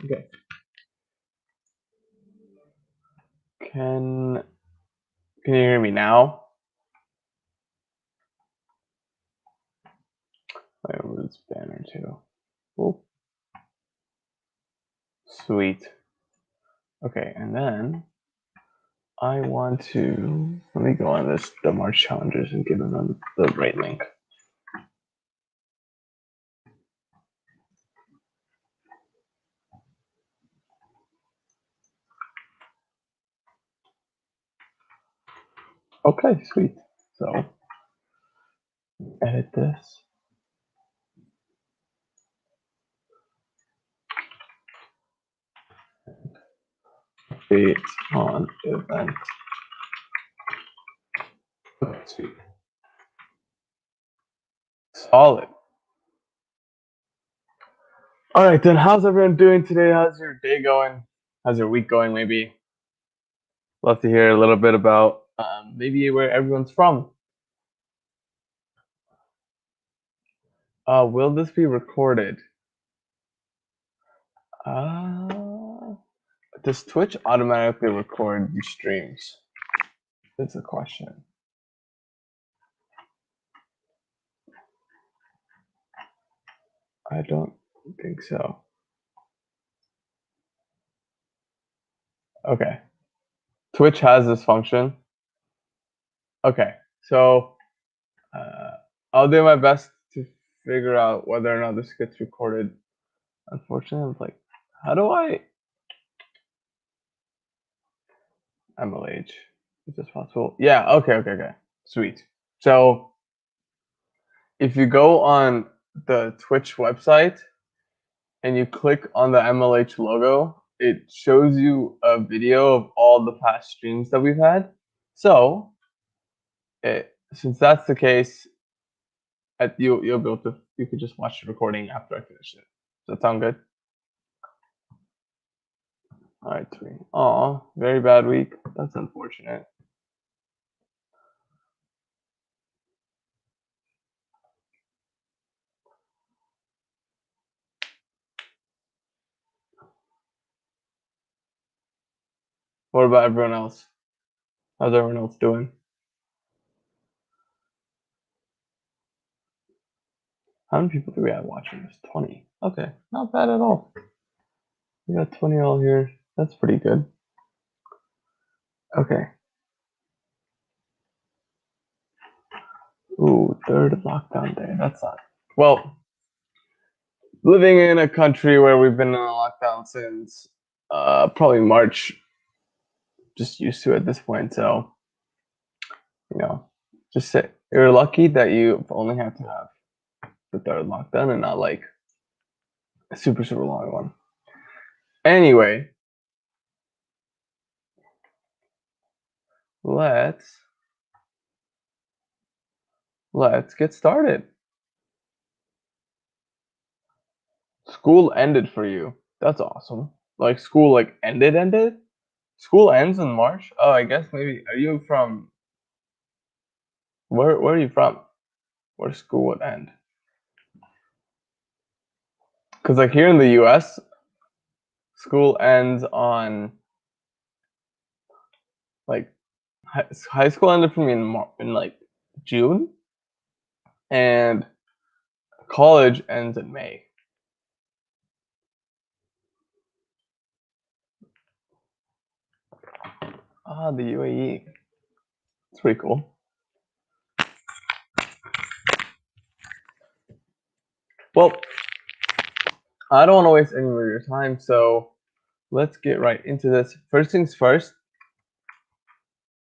Okay. Can you hear me now? I remove this banner too. Oh, sweet. Okay, and then I want to let me go on the March challenges and give them the right link. Okay, sweet. So edit this. Update on event. Okay, sweet. Solid. All right, then how's everyone doing today? How's your day going? How's your week going, maybe? Love to hear a little bit about maybe where everyone's from. Will this be recorded? Does Twitch automatically record your streams? That's a question. I don't think so. Okay. Twitch has this function. Okay, so I'll do my best to figure out whether or not this gets recorded. Unfortunately, I'm like, how do I MLH? Is this possible? Yeah, okay. Sweet. So if you go on the Twitch website and you click on the MLH logo, it shows you a video of all the past streams that we've had. So since that's the case, you'll be able to, you could just watch the recording after I finish it. Does that sound good? All right, sweet. Aw, very bad week. That's unfortunate. What about everyone else? How's everyone else doing? How many people do we have watching this? 20. Okay, not bad at all. We got 20 all here. That's pretty good. Okay. Ooh, third lockdown day. That's not. Well, living in a country where we've been in a lockdown since probably March, just used to it at this point. So, just say you're lucky that you only have to have the third lockdown and not like a super long one. Anyway, let's get started. School ended for you. That's awesome. Like school ended? School ends in March? Oh, I guess maybe are you from where are you from? Where school would end? Cuz like here in the US, school ends on like high school ended for me in like June and college ends in May. Ah, the UAE. It's pretty cool. Well, I don't want to waste any more of your time, so let's get right into this. First things first,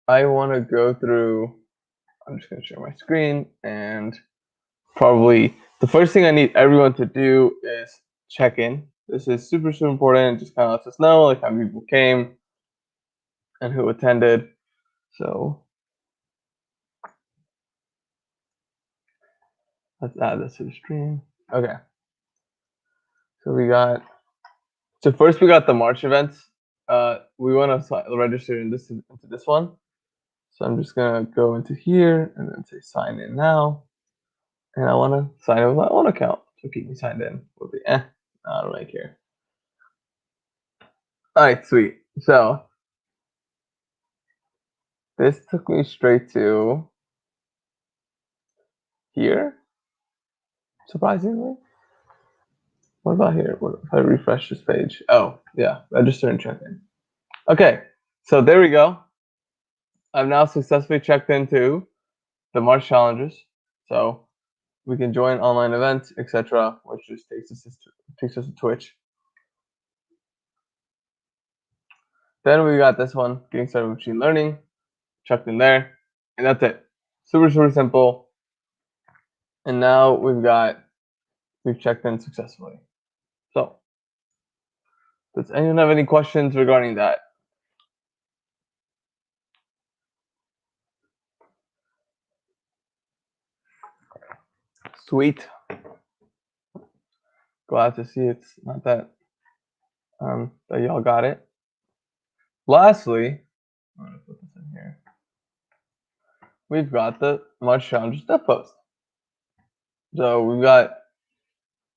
I want to go through, I'm just going to share my screen, and probably the first thing I need everyone to do is check in. This is super important. It just kind of lets us know like how many people came and who attended. So let's add this to the stream. Okay. So first we got the March events. We want to register into this one. So I'm just gonna go into here and then say sign in now. And I want to sign in with my own account. So keep me signed in. Will be I don't really care. All right, sweet. So this took me straight to here, surprisingly. What about here? What if I refresh this page? Oh, yeah, register and check in. Okay, so there we go. I've now successfully checked into the March challenges. So we can join online events, etc., which just takes us to Twitch. Then we got this one, getting started with machine learning, checked in there, and that's it. Super, super simple. And now we've checked in successfully. So, does anyone have any questions regarding that? Sweet. Glad to see it's not that that y'all got it. Lastly, I'm gonna put this in here. We've got the March Challenge dev post. So we've got,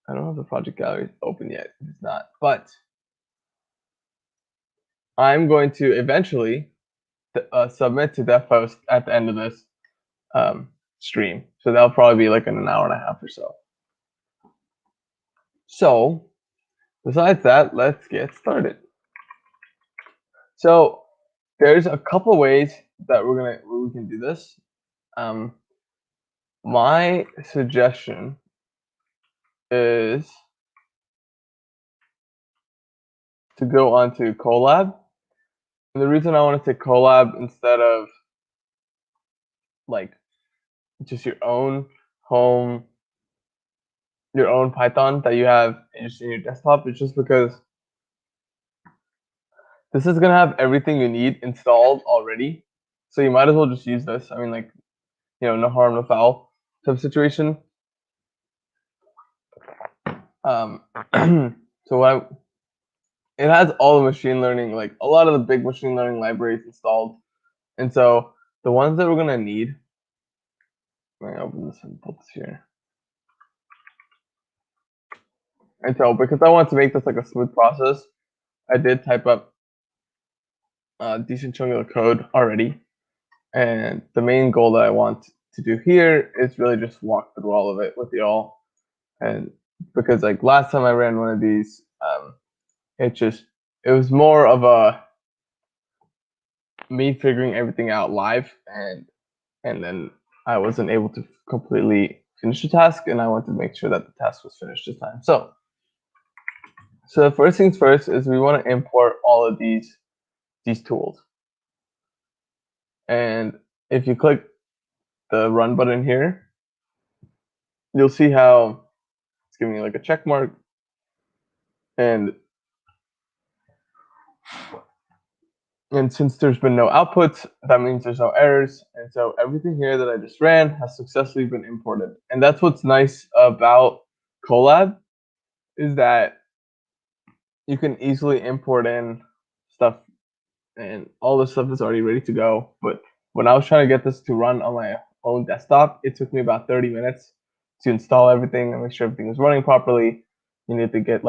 I don't know if the project gallery is open yet. It's not, but I'm going to eventually submit to dev post at the end of this stream. So that'll probably be like in an hour and a half or so. So besides that, let's get started. So there's a couple ways that we can do this. My suggestion is to go onto Colab. And the reason I want to take Colab instead of like just your own Python that you have just in your desktop is just because this is gonna have everything you need installed already. So you might as well just use this. I mean, like, no harm, no foul type situation. So it has all the machine learning, like a lot of the big machine learning libraries installed. And so the ones that we're gonna need, let me open this and put this here. And so because I want to make this like a smooth process, I did type up a decent chunk of the code already. And the main goal that I want to do here is really just walk through all of it with y'all. And because like last time I ran one of these, it was more of a me figuring everything out live, and then I wasn't able to completely finish the task, and I wanted to make sure that the task was finished this time. So the first things first is we want to import all of these tools. And if you click the run button here, you'll see how it's giving you like a check mark. And since there's been no outputs, that means there's no errors. And so everything here that I just ran has successfully been imported. And that's what's nice about Colab, is that you can easily import in stuff, and all the stuff is already ready to go. But when I was trying to get this to run on my own desktop, it took me about 30 minutes to install everything and make sure everything was running properly. You need to get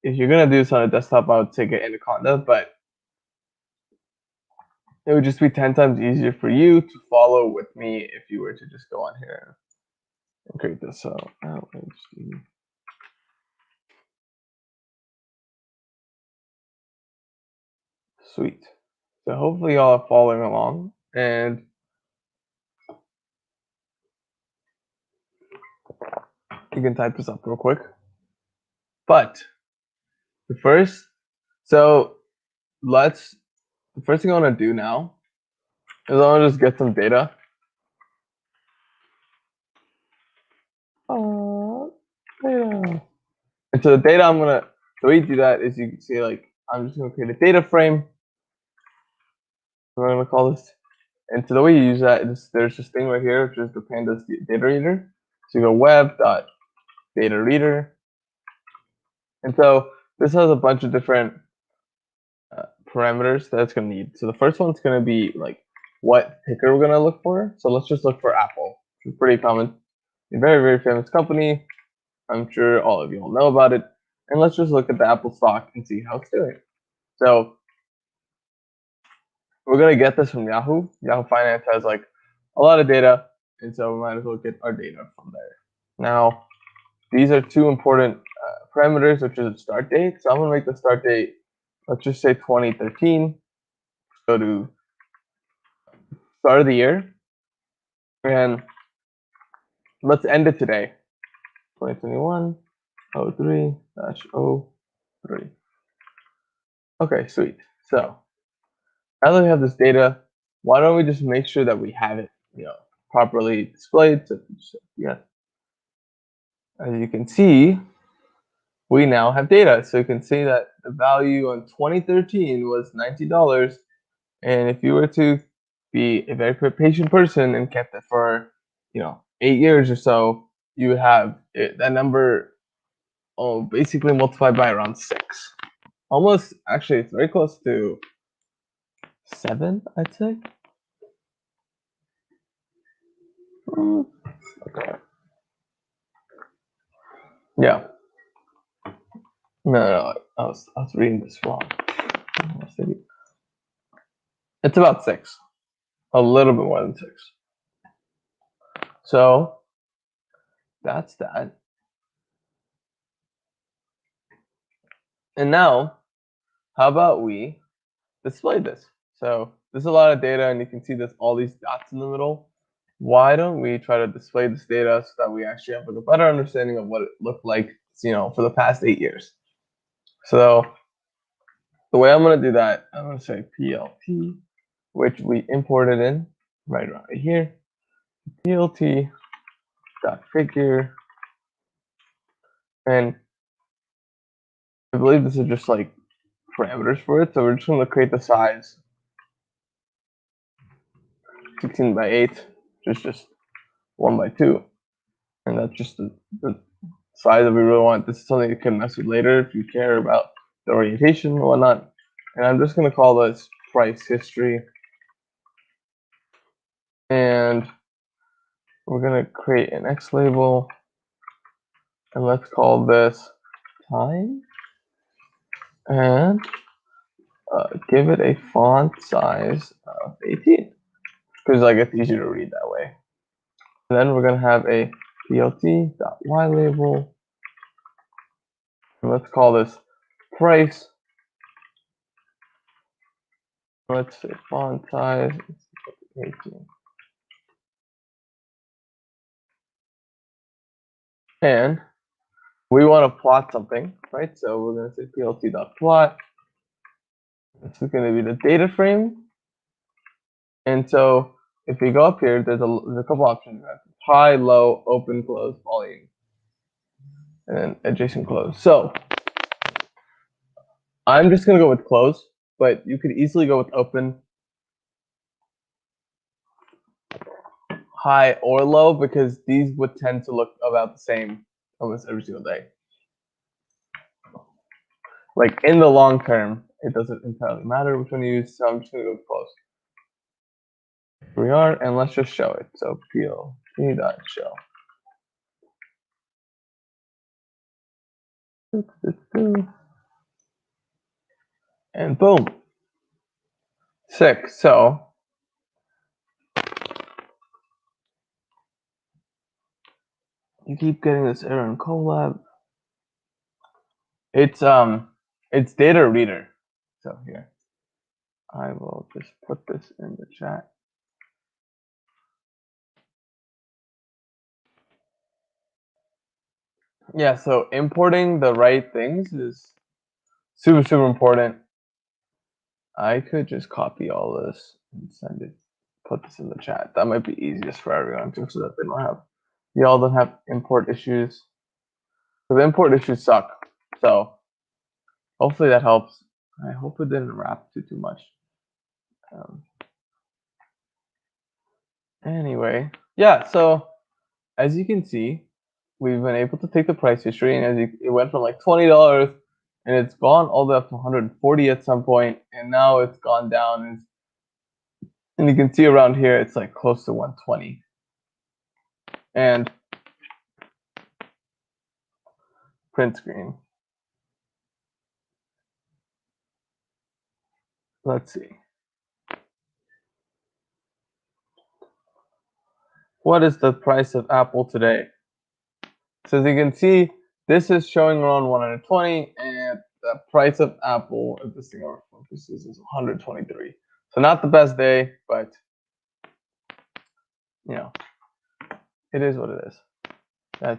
if you're gonna do this on a desktop, I would take it Anaconda, but it would just be 10 times easier for you to follow with me if you were to just go on here and create this. So sweet. So hopefully y'all are following along, and you can type this up real quick. But the first thing I want to do now is I want to just get some data. Data. And so the data the way you do that is you can see, like, I'm just gonna create a data frame. We're gonna call this. And so the way you use that is there's this thing right here, which is the Pandas Iterator. So you go web.data reader. And so this has a bunch of different parameters that it's going to need. So the first one's going to be like what picker we're going to look for. So let's just look for Apple. It's pretty common. A very, very famous company. I'm sure all of you all know about it. And let's just look at the Apple stock and see how it's doing. So we're gonna get this from Yahoo. Yahoo Finance has like a lot of data, and so we might as well get our data from there. Now, these are two important parameters, which is the start date. So I'm gonna make the start date, let's just say 2013. Go to start of the year, and let's end it today. 2021 03-03. Okay, sweet. So now that we have this data, why don't we just make sure that we have it, properly displayed? So yeah, as you can see, we now have data. So you can see that the value on 2013 was $90, and if you were to be a very patient person and kept it for 8 years or so, you would have that number basically multiplied by around 6. Almost, actually, it's very close to 7, I'd say. Okay. Yeah. No, I was reading this wrong. It's about 6. A little bit more than 6. So that's that. And now, how about we display this? So there's a lot of data, and you can see there's all these dots in the middle. Why don't we try to display this data so that we actually have a better understanding of what it looked like, for the past 8 years? So the way I'm going to do that, I'm going to say PLT, which we imported in right around here. PLT dot figure, and I believe this is just like parameters for it. So we're just going to create the size 16 by 8, which is just 1 by 2, and that's just the size that we really want. This is something you can mess with later if you care about the orientation and whatnot. And I'm just going to call this price history, and we're going to create an X label, and let's call this time, and give it a font size of 18, because it's easier to read that way. And then we're going to have a plt.y label, and let's call this price. Let's say font size 18. And we want to plot something, right? So we're going to say plt.plot. This is going to be the data frame. And so if we go up here, there's a couple options. High, low, open, close, volume, and then adjacent close. So I'm just going to go with close, but you could easily go with open, high, or low, because these would tend to look about the same almost every single day. Like in the long term, it doesn't entirely matter which one you use, so I'm just going to go with close. Here we are, and let's just show it. So plt.show. And boom, 6. So you keep getting this error in Colab. It's data reader. So here, I will just put this in the chat. Yeah, so importing the right things is super important. I could just copy all this and send it, put this in the chat. That might be easiest for everyone too, so that they y'all don't have import issues. Because import issues suck. So hopefully that helps. I hope it didn't wrap too much. Anyway, yeah, so as you can see, we've been able to take the price history, and it went from like $20, and it's gone all the way up to 140 at some point, and now it's gone down, and you can see around here it's like close to 120. And print screen. let's see. What is the price of Apple today? So as you can see, this is showing around 120, and the price of Apple, if this thing ever focuses, is 123. So not the best day, but you know, it is what it is. That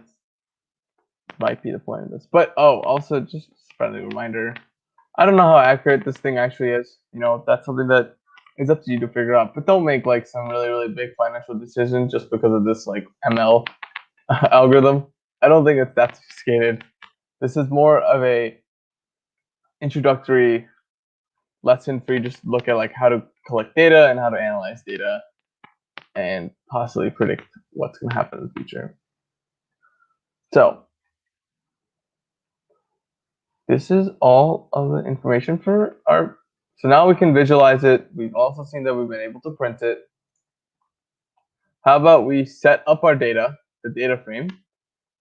might be the point of this. But also just a friendly reminder, I don't know how accurate this thing actually is. You know, that's something that is up to you to figure out. But don't make like some really, really big financial decisions just because of this like ML algorithm. I don't think it's that sophisticated. This is more of a introductory lesson for you just to look at like how to collect data and how to analyze data and possibly predict what's going to happen in the future. So this is all of the information for our, so now we can visualize it. We've also seen that we've been able to print it. How about we set up our data, the data frame,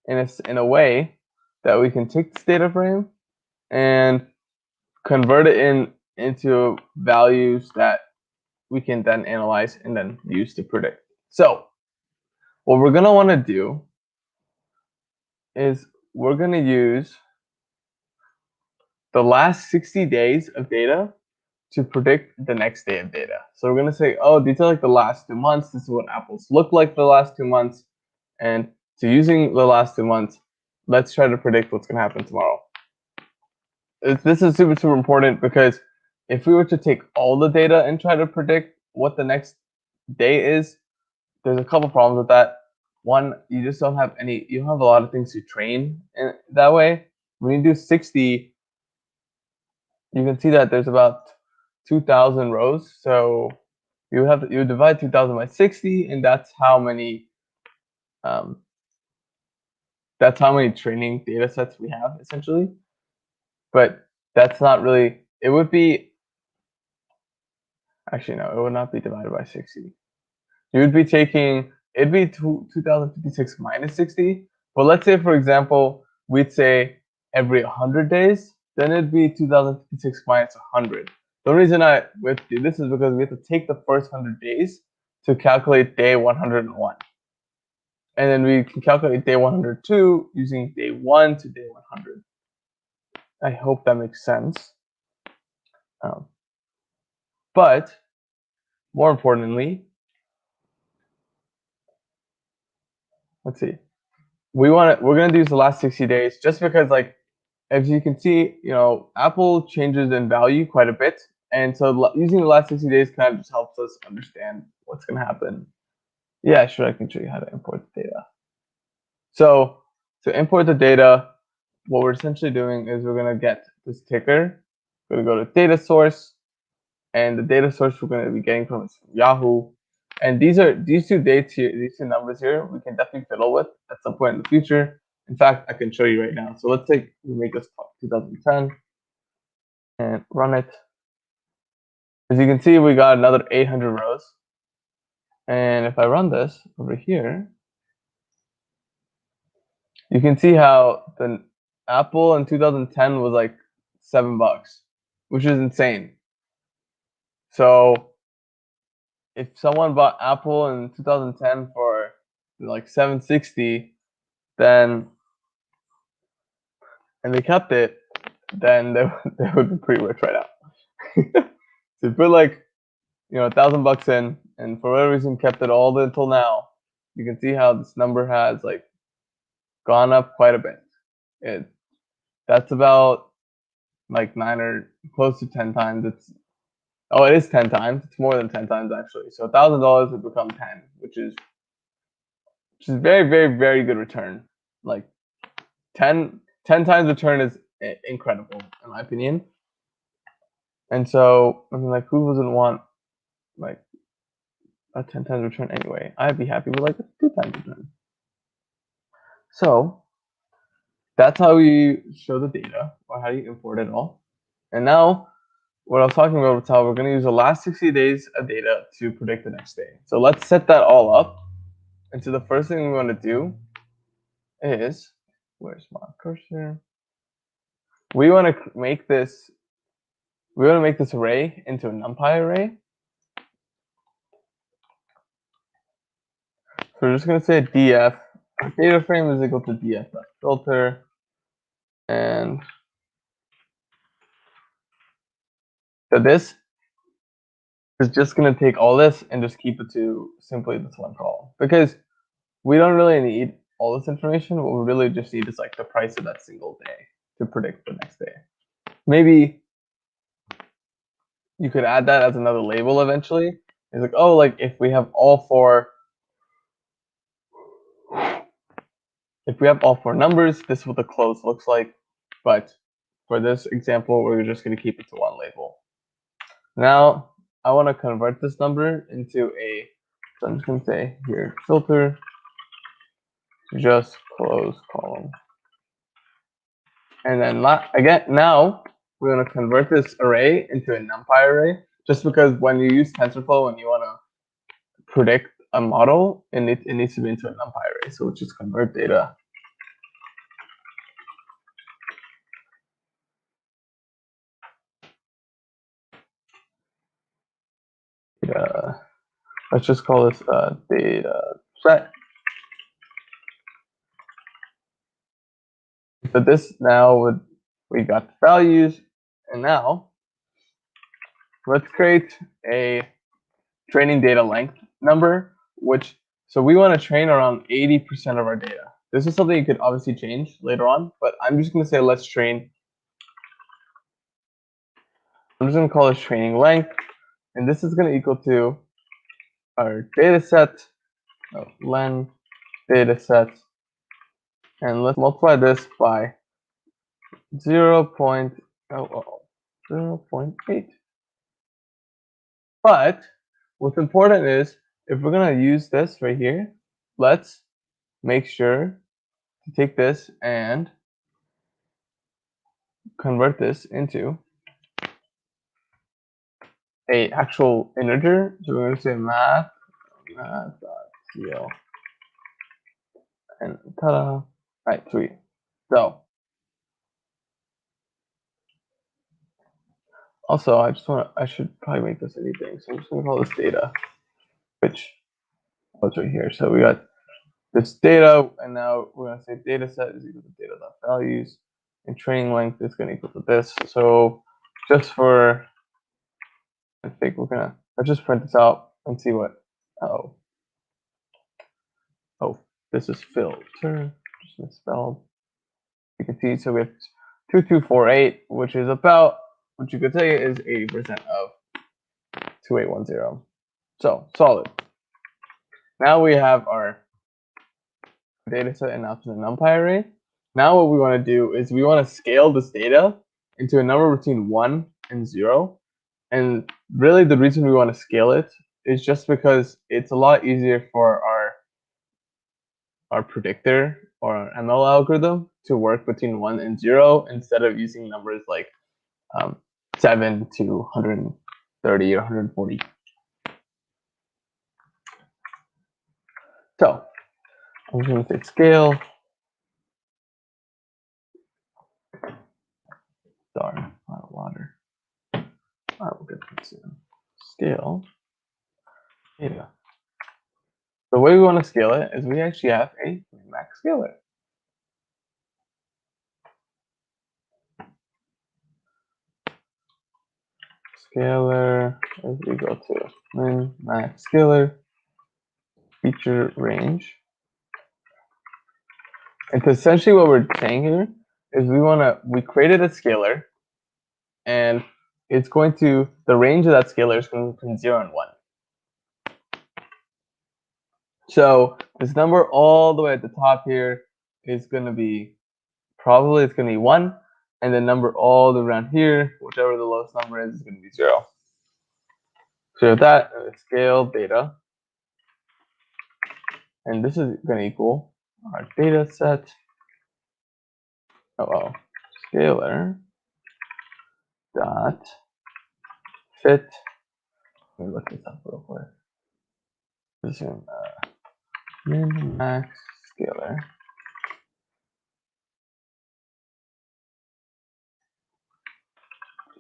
in a way that we can take this data frame and convert it into values that we can then analyze and then use to predict. So what we're going to want to do is we're going to use the last 60 days of data to predict the next day of data. So we're going to say, oh, these are like the last 2 months. This is what apples look like the last 2 months. And so using the last 2 months, let's try to predict what's going to happen tomorrow. This is super, super important because if we were to take all the data and try to predict what the next day is, there's a couple problems with that. One, you just don't have you don't have a lot of things to train in that way. When you do 60, you can see that there's about 2,000 rows. So you would divide 2,000 by 60, and that's how many training data sets we have essentially. But that's not really. It would be actually no, it would not be divided by 60. You would be taking, it'd be 2056 minus 60. But let's say, for example, we'd say every 100 days, then it'd be 2056 minus 100. The reason we have to do this is because we have to take the first 100 days to calculate day 101. And then we can calculate day 102 using day 1 to day 100. I hope that makes sense. But more importantly, let's see. We're gonna use the last 60 days just because, like, as you can see, you know, Apple changes in value quite a bit, and so using the last 60 days kind of just helps us understand what's gonna happen. Yeah, sure, I can show you how to import the data. So to import the data, what we're essentially doing is we're gonna get this ticker. We're gonna go to data source, and the data source we're gonna be getting from is Yahoo. And these two dates here, these two numbers here, we can definitely fiddle with at some point in the future. In fact, I can show you right now. So let's say we make this 2010 and run it. As you can see, we got another 800 rows. And if I run this over here, you can see how the Apple in 2010 was like $7, which is insane. So if someone bought Apple in 2010 for like 760, then and they kept it, then they would be pretty rich right now. So put like, you know, $1,000 in, and for whatever reason kept it all until now. You can see how this number has like gone up quite a bit. That's about like 9 or close to 10 times. It is 10 times. It's more than 10 times actually. So $1,000 would become 10, which is very, very, very good return. Like 10 times return is incredible in my opinion. And so I mean, like, who doesn't want like a 10 times return anyway? I'd be happy with like a 2 times return. So that's how we show the data, or how you import it all. And now what I was talking about was how we're going to use the last 60 days of data to predict the next day. So let's set that all up. And so the first thing we want to do is, where's my cursor? We want to make this we want to make this array into a NumPy array. So we're just going to say df data frame is equal to df.filter, and so this is just going to take all this and just keep it to simply this one column, because we don't really need all this information. What we really just need is like the price of that single day to predict the next day. Maybe you could add that as another label eventually. It's like, oh, like if we have all four numbers, this is what the close looks like. But for this example, we're just going to keep it to one label. Now I want to convert this number into so I'm just going to say here, filter, just close column. And then again, now we're going to convert this array into a NumPy array, just because when you use TensorFlow and you want to predict a model, it needs to be into a NumPy array. So we'll just convert data. Let's just call this data set. So this now we got the values, and now let's create a training data length number, so we want to train around 80% of our data. This is something you could obviously change later on, but I'm just going to say let's train. I'm just going to call this training length, and this is going to equal to our data set, len data set, and let's multiply this by 0.8. But what's important is, if we're going to use this right here, let's make sure to take this and convert this into a actual integer. So we're going to say math.cl, and ta-da. Right, sweet. So also I should probably make this anything. So I'm just going to call this data, which was right here. So we got this data, and now we're going to say data set is equal to data.values, and training length is going to equal to this. So just for, I think let's just print this out and see what, oh, this is filter, just misspelled. You can see, so we have 2248, which is about, what you could say is 80% of 2810. So solid. Now we have our data set and now to the NumPy array. Now what we want to do is we want to scale this data into a number between 1 and 0. And really the reason we want to scale it is just because it's a lot easier for our predictor or our ML algorithm to work between 1 and 0 instead of using numbers like 7 to 130 or 140. So I'm just going to say scale. Darn, a lot of water. All right, we'll get that soon. Scale data. The way we want to scale it is we actually have a max scaler. Scalar is equal to min max scalar feature range. And essentially what we're saying here is we created a scalar, and it's going to, the range of that scalar is going from 0 and 1. So this number all the way at the top here is going to be, probably it's going to be 1, and the number all the way around here, whichever the lowest number is going to be 0. So with that, scale data, and this is going to equal our data set, scalar dot fit. Let me look this up real quick. This is min max scalar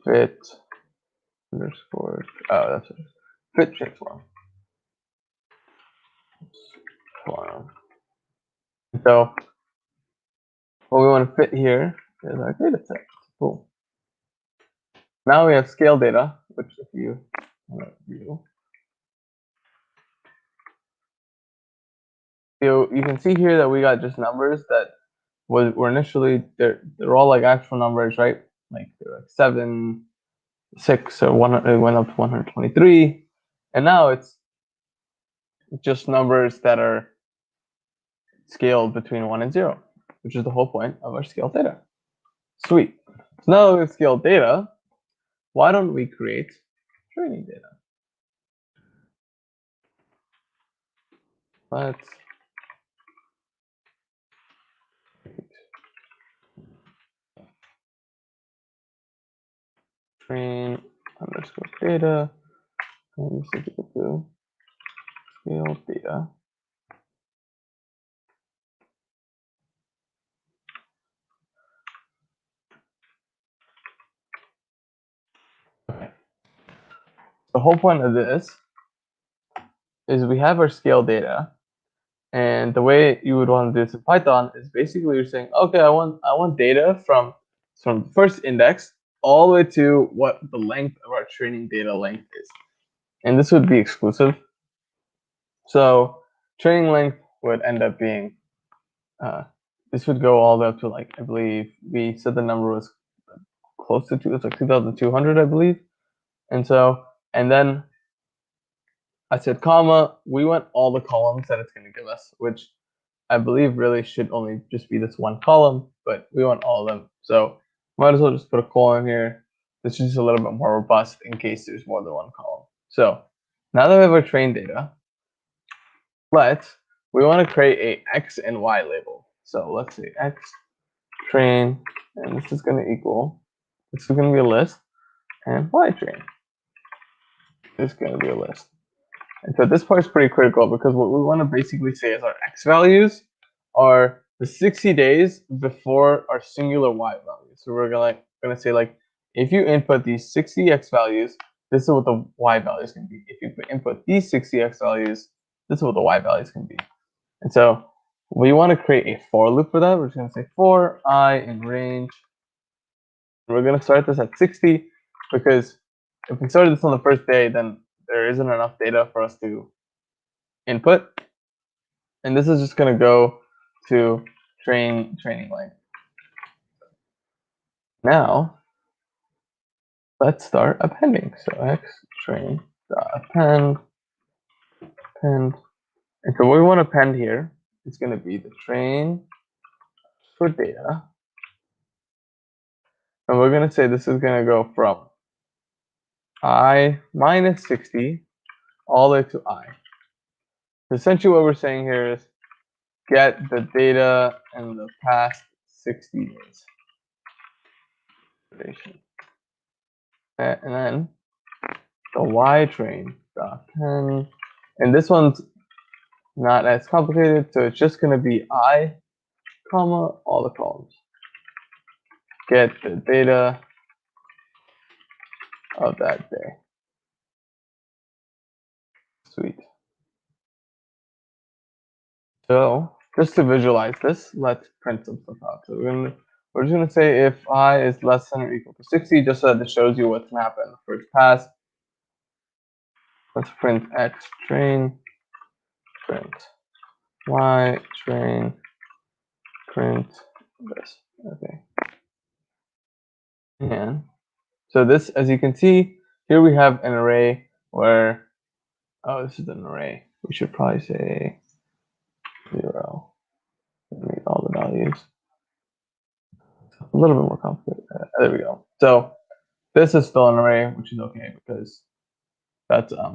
fit underscore. Oh, that's it. Fit transform. Form. So what we want to fit here is our data set. Cool. Now we have scale data, which if you want to view, you can see here that we got just numbers that were initially they're all like actual numbers, right? Like they're like 7, 6, or 100. It went up to 123, and now it's just numbers that are scaled between 1 and 0, which is the whole point of our scale data. Sweet. So now that we've scaled data, why don't we create training data? Let's train underscore data, and this is equal to scale data. Okay. The whole point of this is we have our scale data, and the way you would want to do this in Python is basically you're saying, okay, I want data from the first index all the way to what the length of our training data length is, and this would be exclusive. So training length would end up being this would go all the way up to, like, I believe we said the number was close to it's like 2,200, I believe, and then I said comma, we want all the columns that it's going to give us, which I believe really should only just be this one column, but we want all of them. So might as well just put a colon here. This is just a little bit more robust in case there's more than one column. So now that we have our train data, we want to create a X and Y label. So let's say X train, and this is going to equal, this is going to be a list, and Y train is going to be a list. And so this part is pretty critical because what we want to basically say is our X values are the 60 days before our singular Y values. So we're gonna say, like, if you input these 60 X values, this is what the Y values can be. If you input these 60 X values, this is what the Y values can be. And so we want to create a for loop for that. We're just gonna say for I in range. We're gonna start this at 60 because if we started this on the first day, then there isn't enough data for us to input, and this is just going to go to training length. Now let's start appending. So x train append, and so what we want to append here is going to be the train for data, and we're going to say this is going to go from I minus 60 all the way to I. Essentially what we're saying here is get the data in the past 60 days. And then the Y train append, and this one's not as complicated, so it's just going to be I, comma, all the columns. Get the data of that day. Sweet. So just to visualize this, let's print some stuff out. So we're just gonna say if I is less than or equal to 60, just so that it shows you what's gonna happen in the first pass. Let's print X train, print Y train, print this. Okay. And so this, as you can see, here we have an array where, oh, this is an array. We should probably say 0. Read all the values. A little bit more complicated. There we go. So this is still an array, which is okay because that's I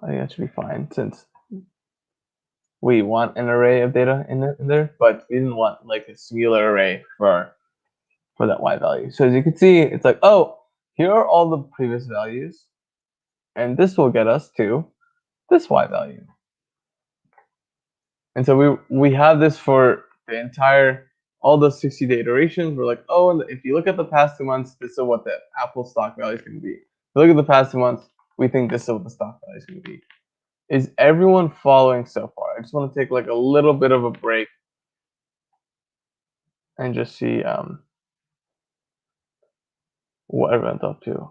think that should be fine since we want an array of data in there, but we didn't want like a singular array for that Y value. So as you can see, it's like, oh, here are all the previous values, and this will get us to this Y value. And so we have this for the entire all the 60-day iterations, we're like, oh, and if you look at the past 2 months, this is what the Apple stock value is going to be. If you look at the past 2 months, we think this is what the stock value is going to be. Is everyone following so far? I just want to take like a little bit of a break and just see what everyone's up to.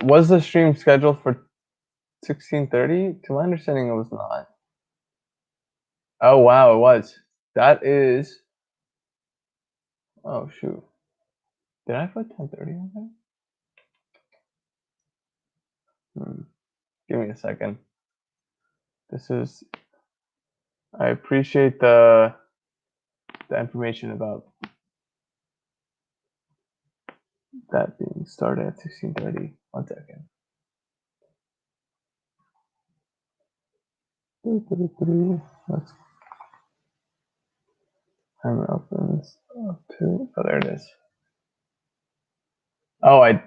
Was the stream scheduled for 16:30? To my understanding, it was not. Oh wow, it was. That is. Oh shoot. Did I put 10:30 on there? Give me a second. This is. I appreciate the information about that being started at 16:30. 1 second. Let's timer opens up to. Oh, there it is. Oh,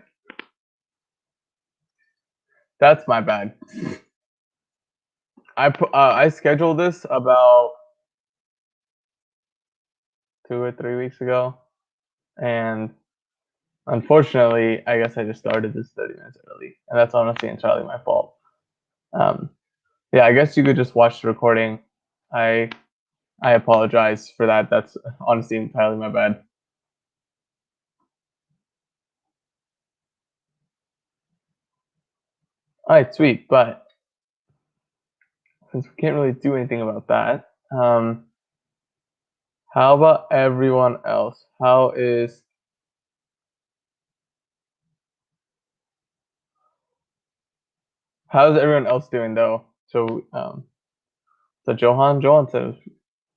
that's my bad. I scheduled this about 2 or 3 weeks ago, and unfortunately, I guess I just started this 30 minutes early, and that's honestly entirely my fault. Yeah, I guess you could just watch the recording. I apologize for that. That's honestly entirely my bad. All right, sweet. But since we can't really do anything about that, how about everyone else? How's everyone else doing though? So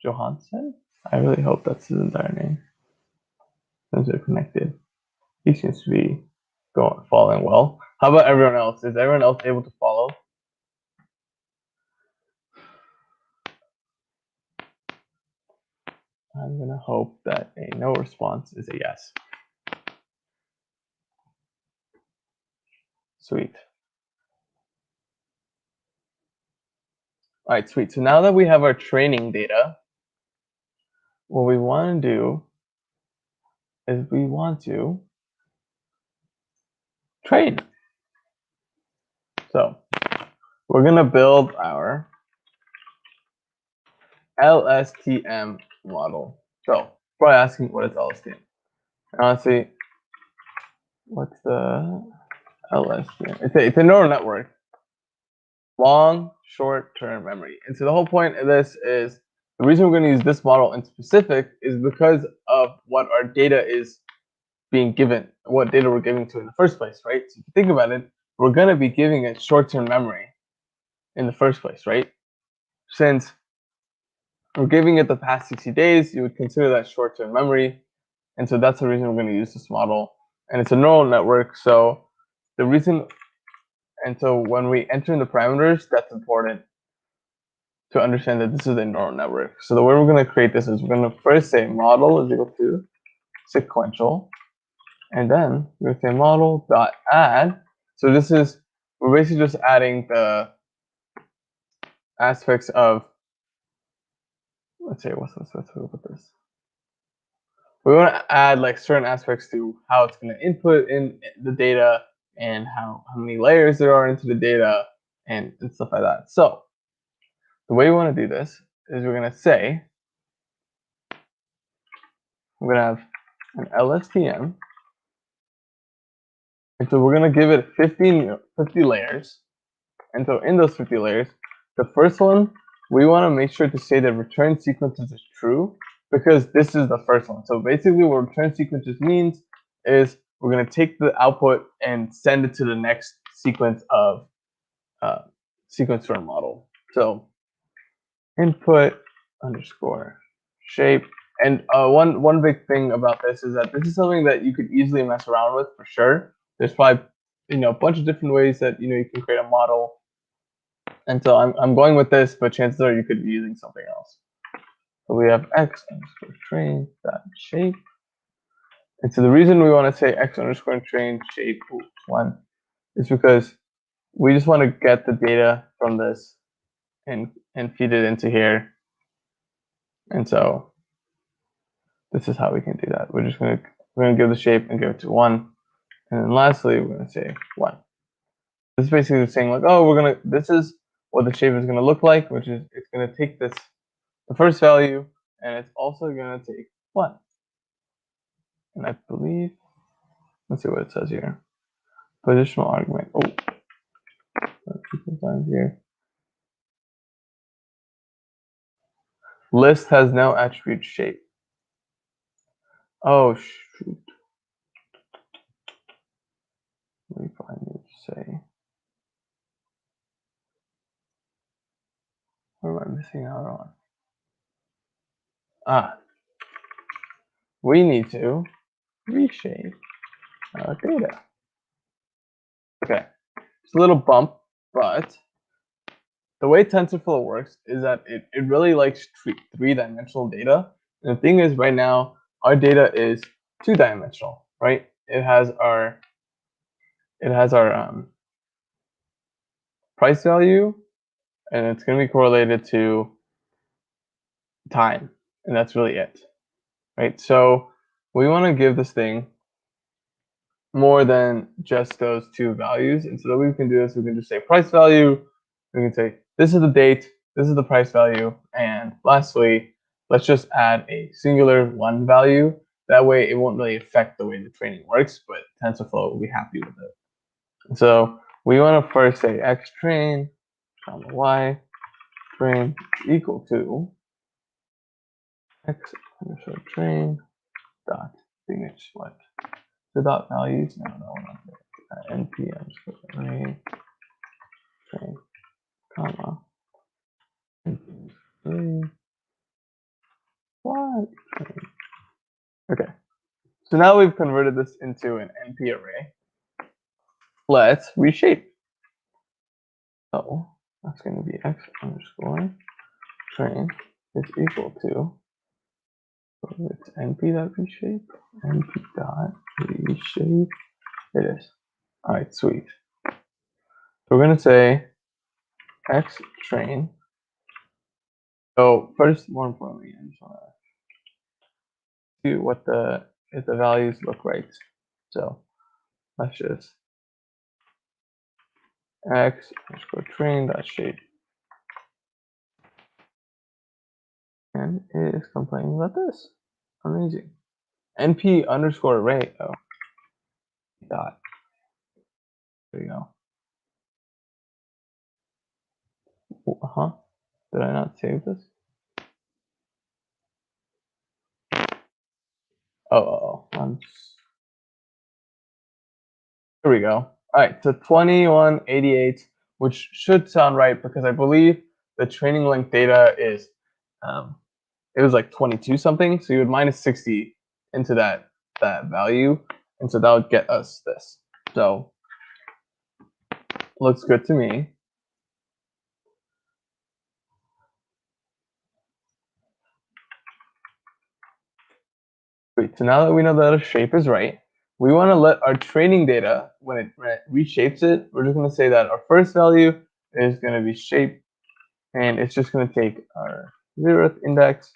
Johansson? I really hope that's his entire name. Since they're connected. He seems to be following well. How about everyone else? Is everyone else able to follow? I'm gonna hope that a no response is a yes. Sweet. All right, sweet. So now that we have our training data, what we want to do is we want to train. So we're gonna build our LSTM model. So probably asking what is LSTM? Honestly, what's the LSTM? It's a neural network. Long, short-term memory. And so the whole point of this is the reason we're going to use this model in specific is because of what our data is being given, what data we're giving to in the first place, right? So if you think about it, we're going to be giving it short-term memory in the first place, right? Since we're giving it the past 60 days, you would consider that short-term memory. And so that's the reason we're going to use this model. And it's a neural network. So the reason, and so when we enter in the parameters, that's important to understand that this is a neural network. So the way we're going to create this is we're going to first say model is equal to sequential, and then we're going to say model dot add. So this is, we're basically just adding the aspects of, let's say, what's with this? We want to add like certain aspects to how it's going to input in the data and how many layers there are into the data and stuff like that. So the way we want to do this is we're going to say, we're going to have an LSTM. And so we're going to give it 50 layers. And so in those 50 layers, the first one, we want to make sure to say that return sequences is true because this is the first one. So basically what return sequences means is we're going to take the output and send it to the next sequence of sequence for a model. So input underscore shape. And one big thing about this is that this is something that you could easily mess around with for sure. There's probably a bunch of different ways that you can create a model. And so I'm going with this, but chances are you could be using something else. So we have x underscore train dot shape. And so the reason we want to say x underscore train shape one is because we just want to get the data from this and feed it into here. And so this is how we can do that. We're gonna give the shape and give it to 1, and then lastly we're gonna say 1. This is basically saying like, oh, this is what the shape is gonna look like, which is it's gonna take the first value, and it's also gonna take 1. And I believe, let's see what it says here. Positional argument. Oh, times here. List has no attribute shape. Oh shoot. Let me find it to say. What am I missing out on? Ah, we need to reshape our data. Okay, it's a little bump, but the way TensorFlow works is that it really likes three-dimensional data. And the thing is, right now, our data is two-dimensional, right? It has our price value, and it's going to be correlated to time, and that's really it, right? So we want to give this thing more than just those two values, and so that we can do this, we can just say price value. We can say this is the date, this is the price value, and lastly, let's just add a singular 1 value. That way, it won't really affect the way the training works, but TensorFlow will be happy with it. So we want to first say x train, comma y train equal to x underscore train dot finish what the dot values. No, np underscore array train comma np y train. Okay, so now we've converted this into an np array. Let's reshape. So that's going to be x underscore train is equal to, it's np dot reshape, np dot reshape. It is. All right, sweet. So we're going to say x train. So first, more importantly, I just want to see what if the values look right. So let's just x underscore train dot shape, and it is complaining about this. Amazing. np underscore array. Oh, dot. There you go. Did I not save this? Oh, here we go. All right, so 2188, which should sound right because I believe the training length data is, it was like 22 something. So you would minus 60 into that value, and so that would get us this. So looks good to me. Great. So now that we know that our shape is right, we want to let our training data, when it reshapes it, we're just going to say that our first value is going to be shape, and it's just going to take our 0th index.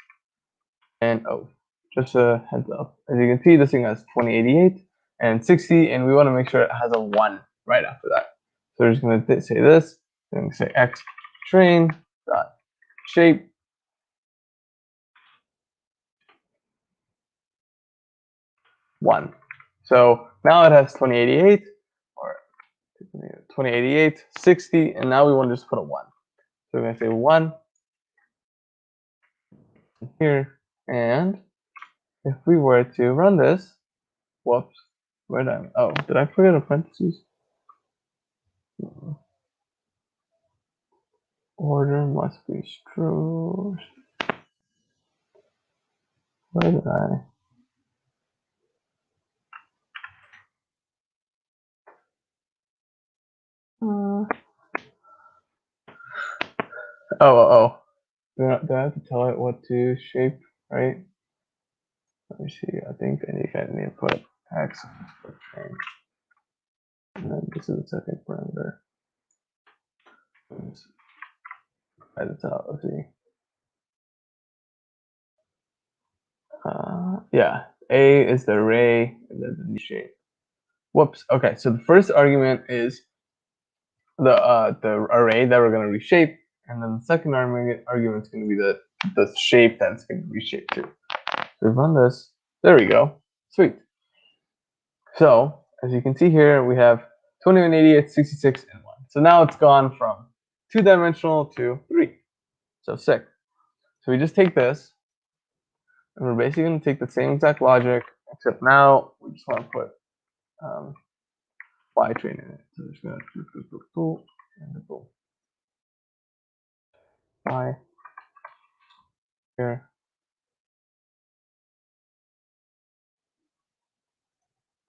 And oh, just a heads up, as you can see, this thing has 2088 and 60, and we want to make sure it has a 1 right after that. So we're just going to say this, then say x train dot shape 1. So now it has 2088 or 2088, 60, and now we want to just put a 1. So we're going to say 1 here, and if we were to run this, whoops, where did I? Oh, did I forget a parentheses? Order must be true. Where did I? Oh. Do I have to tell it what to shape, right? Let me see. I think I need to put x train. And then this is the second parameter. Try this out. Let's see. Yeah, A is the array, and then the new shape. Whoops. Okay, so the first argument is the array that we're going to reshape, and then the second argument is going to be the shape that it's going to reshape to. So we run this. There we go. Sweet. So as you can see here, we have 21, 88, 66, and 1. So now it's gone from 2-dimensional to 3. So sick. So we just take this, and we're basically going to take the same exact logic, except now we just want to put Y train in it. So we're just going to do and boom. Y here.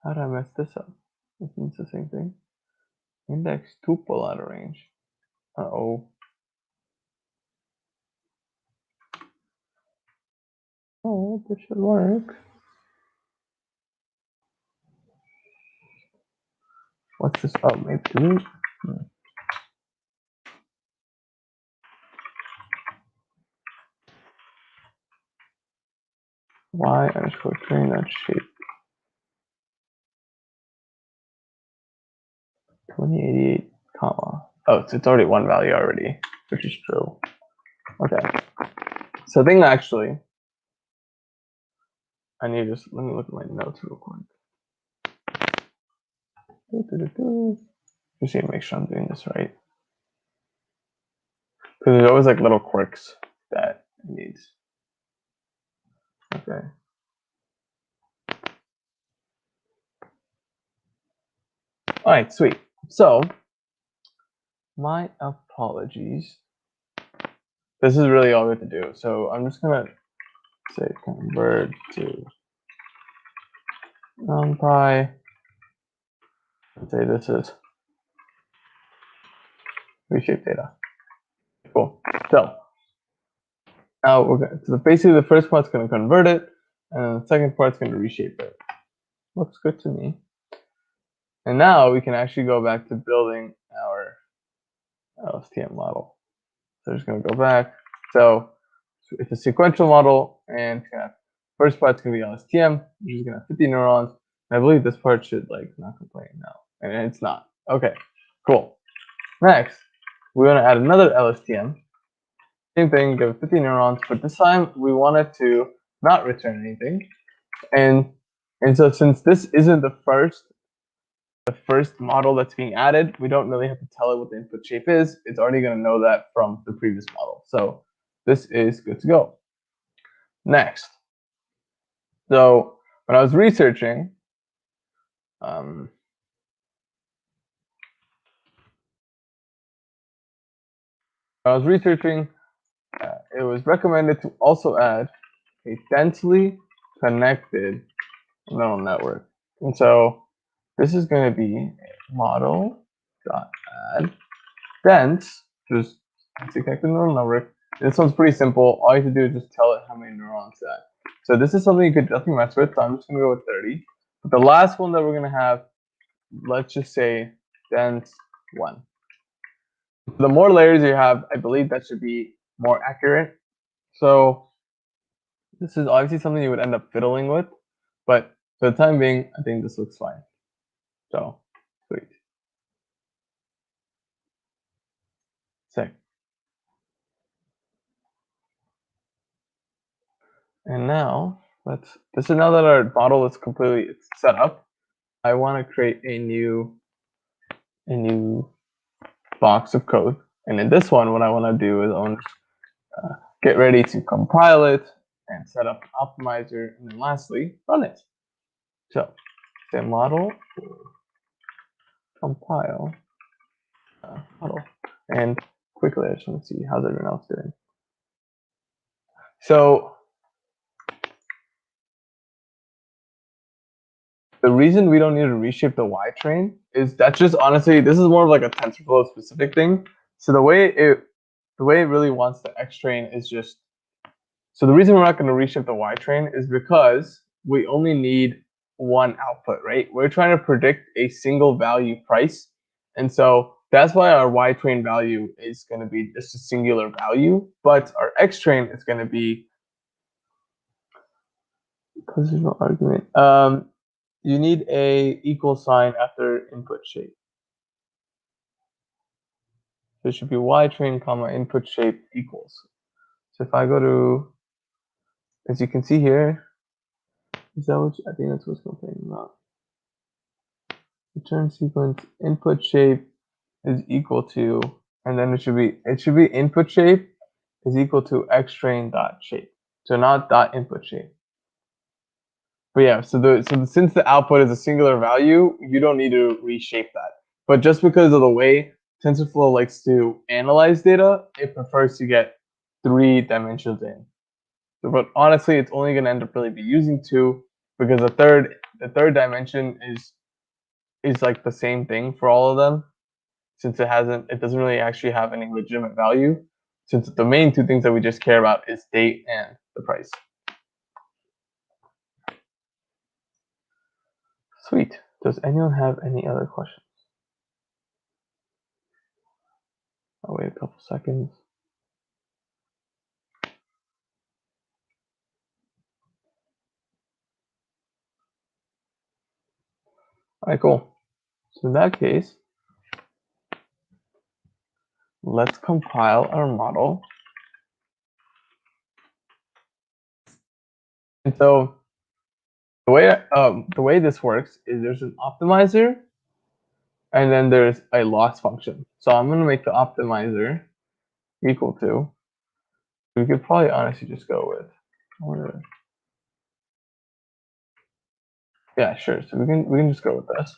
How did I mess this up? This means the same thing. Index tuple out of range. Uh-oh. Oh, this should work. What's this? Oh, maybe delete. Y underscore train that shape. 2088, comma. Oh, so it's already one value already, which is true. Okay. So I think actually, I need to just, let me look at my notes real quick. Just need to make sure I'm doing this right. Because there's always like little quirks that it needs. Okay. All right, sweet. So, my apologies. This is really all we have to do. So I'm just gonna say convert to numpy. And say this is reshape data. Cool. So now we're going to, so basically the first part's going to convert it, and the second part's going to reshape it. Looks good to me. And now we can actually go back to building our LSTM model. So we're just going to go back. So it's a sequential model, and first part's going to be LSTM, which is going to have 50 neurons. And I believe this part should like not complain now, and it's not. Okay, cool. Next, we want to add another LSTM. Same thing, give it 50 neurons, but this time we wanted to not return anything. And so since this isn't the first model that's being added, we don't really have to tell it what the input shape is. It's already going to know that from the previous model. So this is good to go. Next. So when I was researching, it was recommended to also add a densely connected neural network. And so this is going to be model.add dense, just densely connected neural network. This one's pretty simple. All you have to do is just tell it how many neurons that. So this is something you could definitely mess with. So I'm just going to go with 30. But the last one that we're going to have, let's just say dense 1. The more layers you have, I believe that should be more accurate. So this is obviously something you would end up fiddling with, but for the time being, I think this looks fine. So, sweet. Sick. And now, this is now that our model is completely set up, I want to create a new box of code. And in this one, what I want to do is I want to get ready to compile it and set up optimizer, and then lastly, run it. So, say model compile model, and quickly I just want to see how's everyone else doing. So the reason we don't need to reshape the Y train is that's just honestly, this is more of like a TensorFlow specific thing. So the way it really wants the X train is just, so the reason we're not going to reshape the Y train is because we only need one output, right? We're trying to predict a single value price. And so that's why our Y train value is going to be just a singular value, but our X train is going to be Positional argument. You need a equal sign after input shape. So it should be y train comma input shape equals. So if I go to, as you can see here, is that what I think that's what's complaining about? Return sequence input shape is equal to, and then it should be input shape is equal to x train dot shape. So not dot input shape. But yeah, since the output is a singular value, you don't need to reshape that. But just because of the way TensorFlow likes to analyze data, it prefers to get 3 dimensions in. So, but honestly, it's only going to end up really be using 2 because the third dimension is like the same thing for all of them, since it doesn't really actually have any legitimate value, since the main 2 things that we just care about is date and the price. Sweet. Does anyone have any other questions? I'll wait a couple seconds. All right, cool. So in that case, let's compile our model. And so the way this works is there's an optimizer, and then there's a loss function. So I'm going to make the optimizer equal to. We could probably honestly just go with. Yeah, sure. So we can just go with this.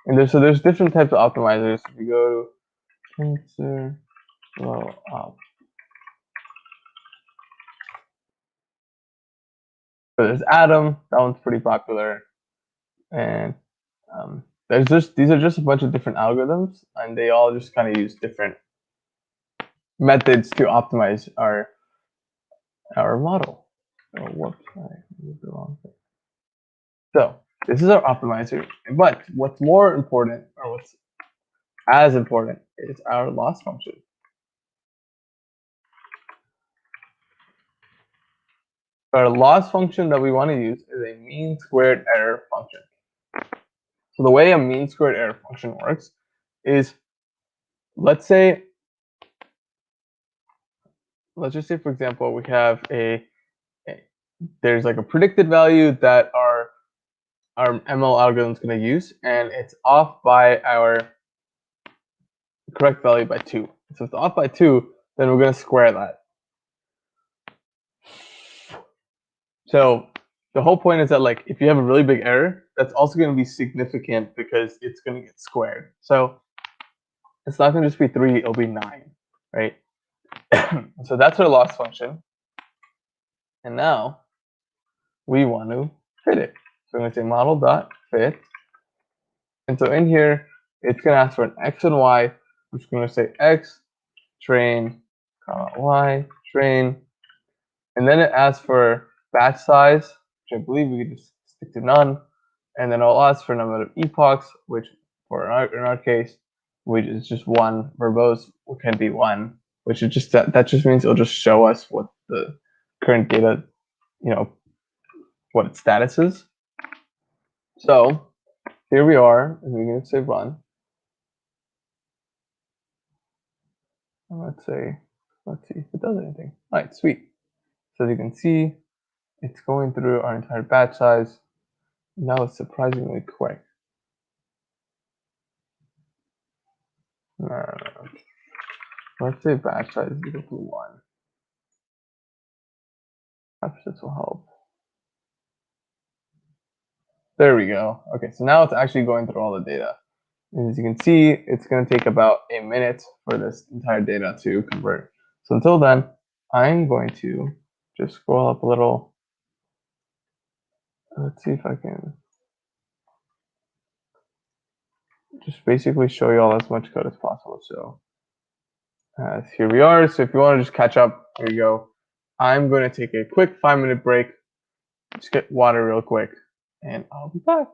And there's different types of optimizers. If you go to TensorFlow op. So there's Atom. That one's pretty popular. And these are just a bunch of different algorithms, and they all just kind of use different methods to optimize our model. Oh, whoops, I moved the wrong thing. So this is our optimizer, but what's more important, or what's as important, is our loss function. Our loss function that we want to use is a mean squared error function. So the way a mean squared error function works is, let's just say, for example, we have there's like a predicted value that our ML algorithm is going to use, and it's off by our correct value by 2. So if it's off by 2, then we're going to square that. So the whole point is that, like, if you have a really big error, that's also going to be significant because it's going to get squared. So it's not going to just be 3, it'll be 9, right? So that's our loss function. And now we want to fit it. So we're going to say model.fit. And so in here, it's going to ask for an x and y, which is going to say x train, comma y train. And then it asks for batch size, which I believe we could just stick to none. And then it'll ask for number of epochs, which in our case, which is just 1. Verbose can be 1, which is just that just means it'll just show us what the current data, what its status is. So here we are, and we're going to say run. And let's see if it does anything. All right, sweet. So as you can see, it's going through our entire batch size. Now it's surprisingly quick. Let's say batch size is equal to 1. Perhaps this will help. There we go. Okay, so now it's actually going through all the data. And as you can see, it's going to take about a minute for this entire data to convert. So until then, I'm going to just scroll up a little. Let's see if I can just basically show you all as much code as possible. So here we are. So if you want to just catch up, here you go. I'm going to take a quick 5-minute break, just get water real quick, and I'll be back.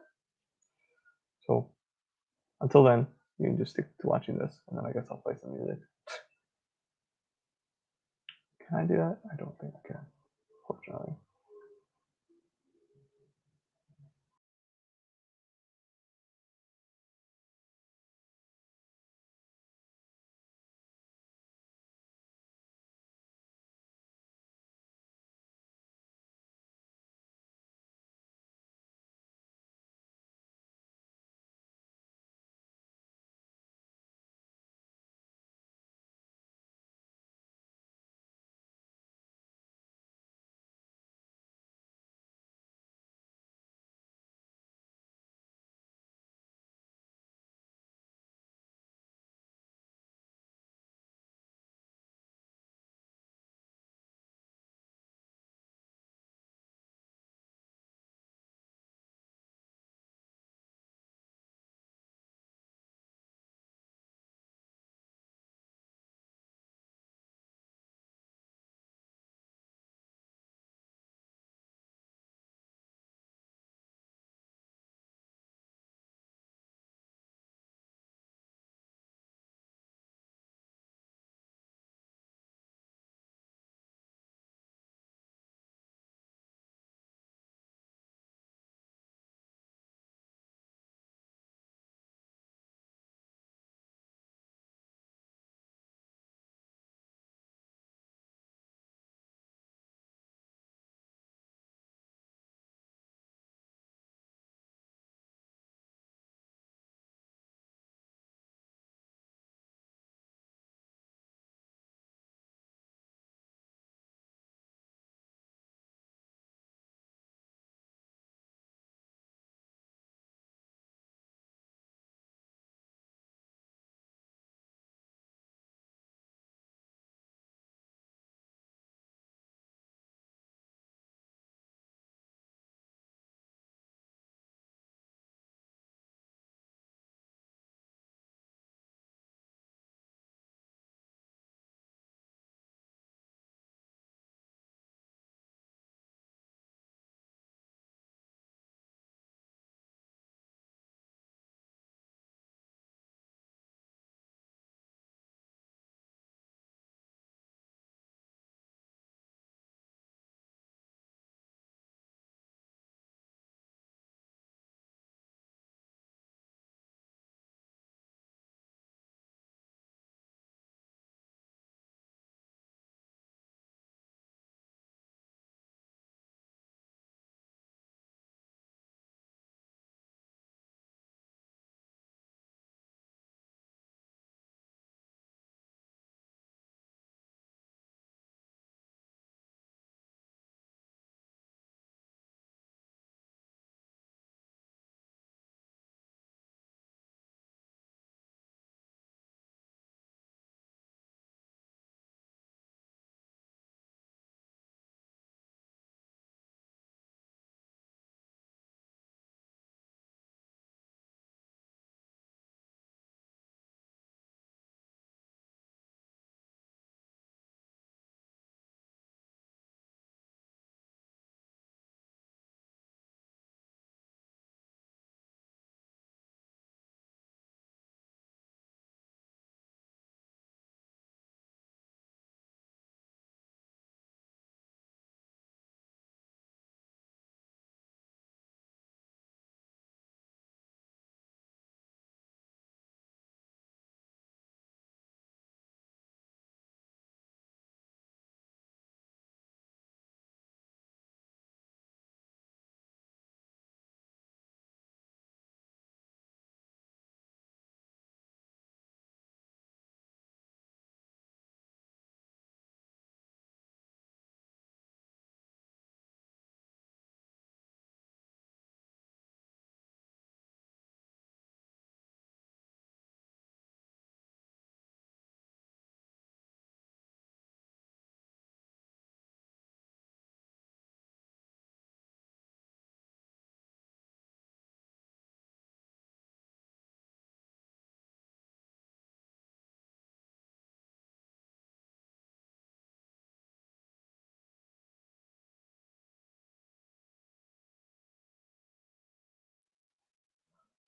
So until then, you can just stick to watching this, and then I guess I'll play some music. Can I do that? I don't think I can, fortunately.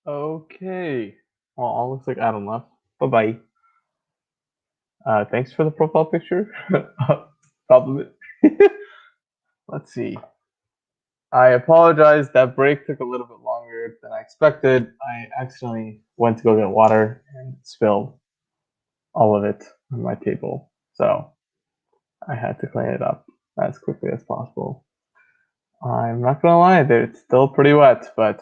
Okay. Well, all looks like Adam left. Bye-bye. Thanks for the profile picture. Compliment. Let's see. I apologize. That break took a little bit longer than I expected. I accidentally went to go get water and spilled all of it on my table. So I had to clean it up as quickly as possible. I'm not gonna lie, it's still pretty wet, but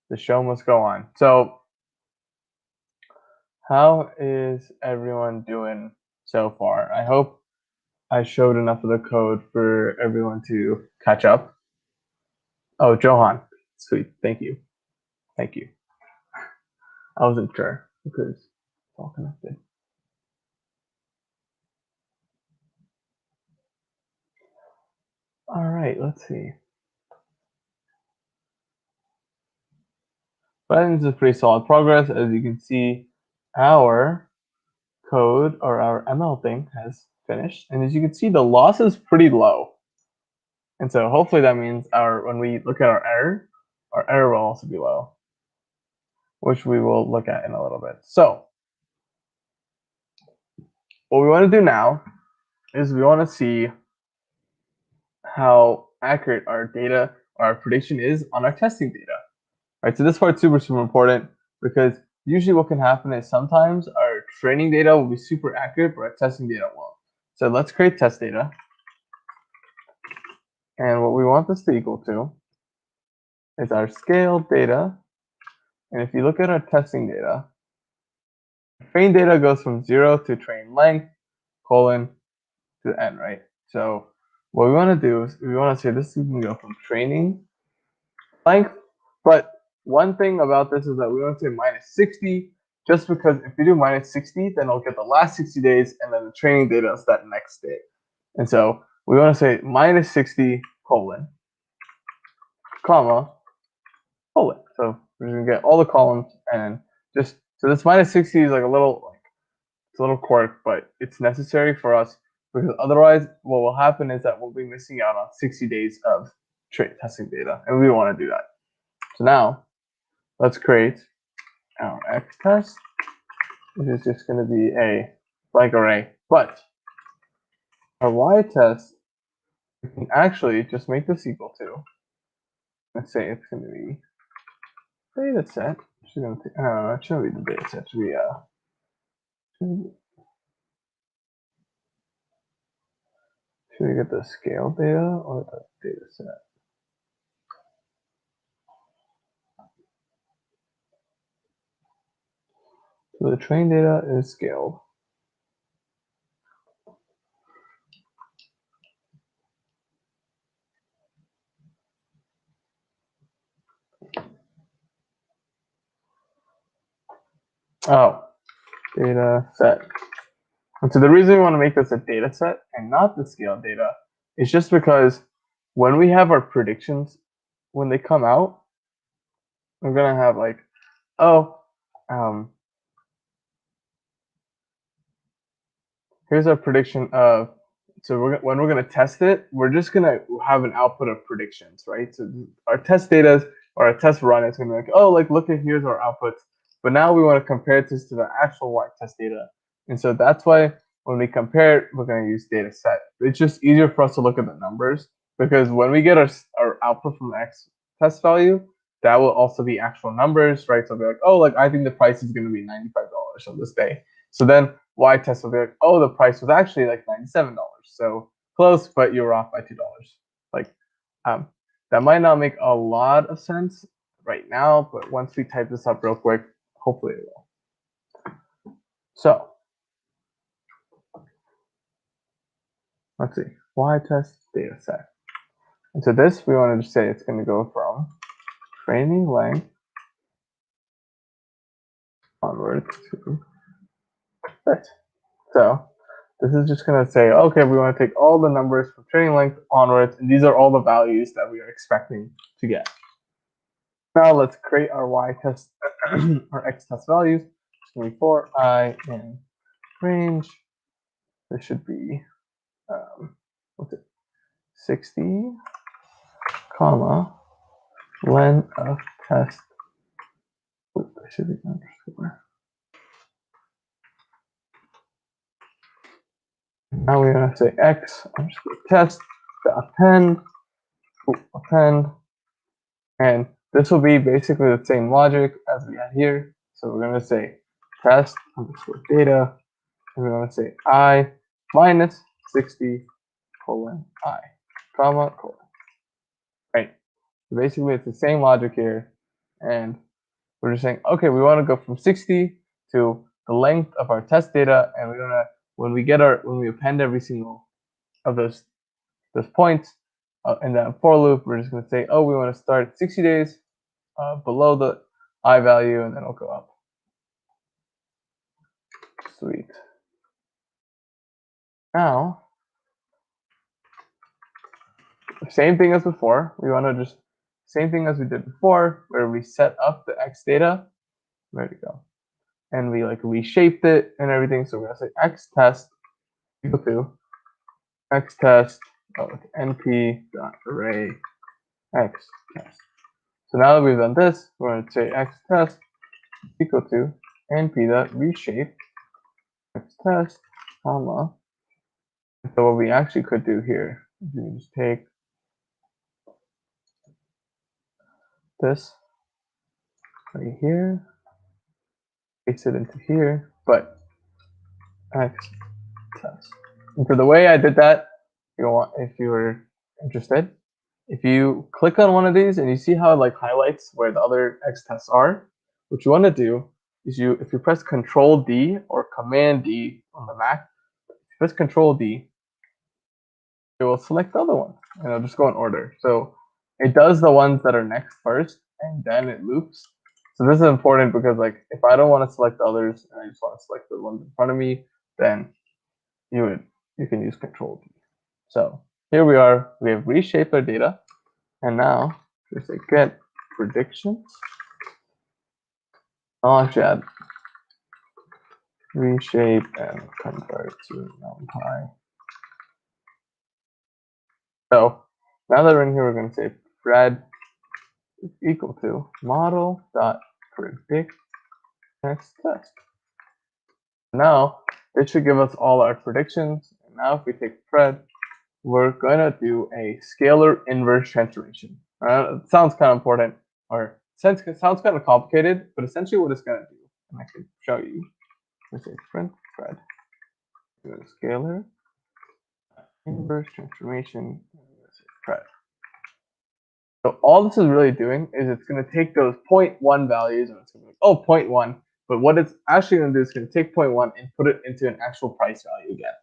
the show must go on. So how is everyone doing so far? I hope I showed enough of the code for everyone to catch up. Oh, Johan. Sweet. Thank you. Thank you. I wasn't sure because it's all connected. All right, let's see. But this is pretty solid progress. As you can see, our code or our ML thing has finished. And as you can see, the loss is pretty low. And so hopefully that means when we look at our error will also be low, which we will look at in a little bit. So what we want to do now is we want to see how accurate our data or our prediction is on our testing data. Right, so this part's super important because usually what can happen is sometimes our training data will be super accurate, but our testing data won't. So let's create test data. And what we want this to equal to is our scaled data. And if you look at our testing data, train data goes from 0 to train length, colon, to n, right? So what we want to do is we want to say this can go from training length, but one thing about this is that we want to say minus 60, just because if you do minus 60, then it'll get the last 60 days, and then the training data is that next day. And so we want to say minus 60 colon, comma, colon. So we're going to get all the columns, and just so this minus 60 is like it's a little quirk, but it's necessary for us because otherwise what will happen is that we'll be missing out on 60 days of testing data, and we don't want to do that. So now let's create our X test, which is just going to be a blank array. But our Y test, we can actually just make this equal to, let's say it's going to be data set. It shouldn't be the data set. It should be should we get the scale data or the data set? So the train data is scaled. Oh, data set. And so the reason we want to make this a data set and not the scale data is just because when we have our predictions, when they come out, we're going to have like, oh, here's our prediction of, so when we're going to test it, we're just going to have an output of predictions, right? So our test data or our test run is going to be like, oh, like look at here's our outputs. But now we want to compare this to the actual Y test data. And so that's why when we compare it, we're going to use data set. It's just easier for us to look at the numbers because when we get our output from the X test value, that will also be actual numbers, right? So it'll be like, oh, like I think the price is going to be $95 on this day. So then Y test will be like, oh, the price was actually like $97. So close, but you're off by $2. Like, that might not make a lot of sense right now, but once we type this up real quick, hopefully it will. So let's see, Y test data set. And so this, we wanted to say it's going to go from training length onward to this. So this is just going to say, okay, we want to take all the numbers from training length onwards, and these are all the values that we are expecting to get. Now let's create our Y test, our X test values. It's going to be for I in range. This should be, what's it, 60, comma, len of test should be underscore. Now we're going to say x underscore test append, and this will be basically the same logic as we had here. So we're going to say test underscore data, and we're going to say I minus 60 colon I, comma colon. Right. So basically, it's the same logic here, and we're just saying, okay, we want to go from 60 to the length of our test data, and we're gonna when we append every single of those points in that for loop, we're just gonna say, oh, we want to start 60 days below the I value, and then it'll go up. Sweet. Now, same thing as before. We want to just same thing as we did before, where we set up the x data. There we go. And we like reshaped it and everything. So we're gonna say x test equal to x test np dot array x test. So now that we've done this, we're going to say x test equal to np dot reshape x test, comma. So what we actually could do here is we can just take this right here, paste it into here, but x test. And for the way I did that, if you were interested, if you click on one of these and you see how it like highlights where the other x tests are, what you want to do is if you press Control D or Command D on the Mac, if you press Control D, it will select the other one and it'll just go in order. So it does the ones that are next first and then it loops. So this is important because like if I don't want to select the others and I just want to select the ones in front of me, then you can use Control D. So here we are, we have reshaped our data, and now we say get predictions. I'll actually add reshape and convert to numpy. So now that we're in here, we're going to say pred is equal to model dot predict next test. Now it should give us all our predictions. And now if we take pred, we're going to do a scalar inverse transformation. It sounds kind of important, or it sounds kind of complicated, but essentially what it's going to do, and I can show you. Let's say print pred, do a scalar inverse transformation, pred. So all this is really doing is it's going to take those 0.1 values and it's going to be like, oh, 0.1. But what it's actually going to do is going to take 0.1 and put it into an actual price value again.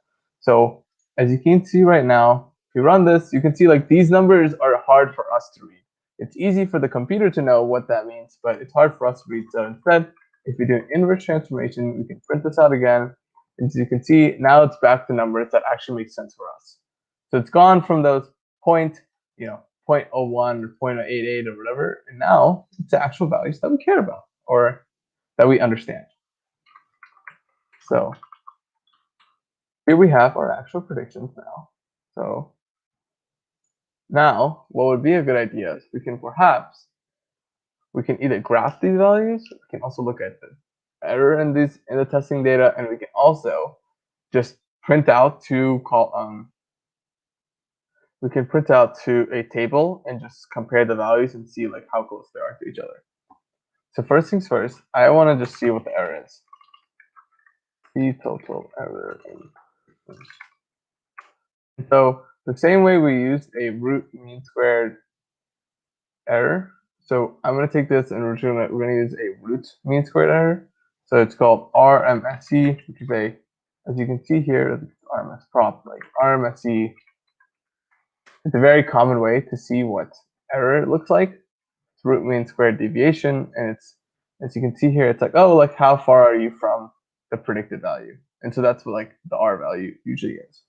So as you can see right now, if you run this, you can see like these numbers are hard for us to read. It's easy for the computer to know what that means, but it's hard for us to read. So instead, if we do an inverse transformation, we can print this out again. And as you can see, now it's back to numbers that actually make sense for us. So it's gone from those 0.01 or 0.088 or whatever, and now it's the actual values that we care about or that we understand. So here we have our actual predictions now. So now what would be a good idea is we can either graph these values, we can also look at the error in the testing data, and we can also just print out to we can print out to a table and just compare the values and see like how close they are to each other. So first things first, I want to just see what the error is. See total error. So the same way we used a root mean squared error. So I'm going to take this and we're going to use a root mean squared error. So it's called RMSE, which is as you can see here, RMS prop, like RMSE. It's a very common way to see what error looks like. It's root mean squared deviation, and it's, as you can see here, it's like, oh, like how far are you from the predicted value? And so that's what like the R value usually is.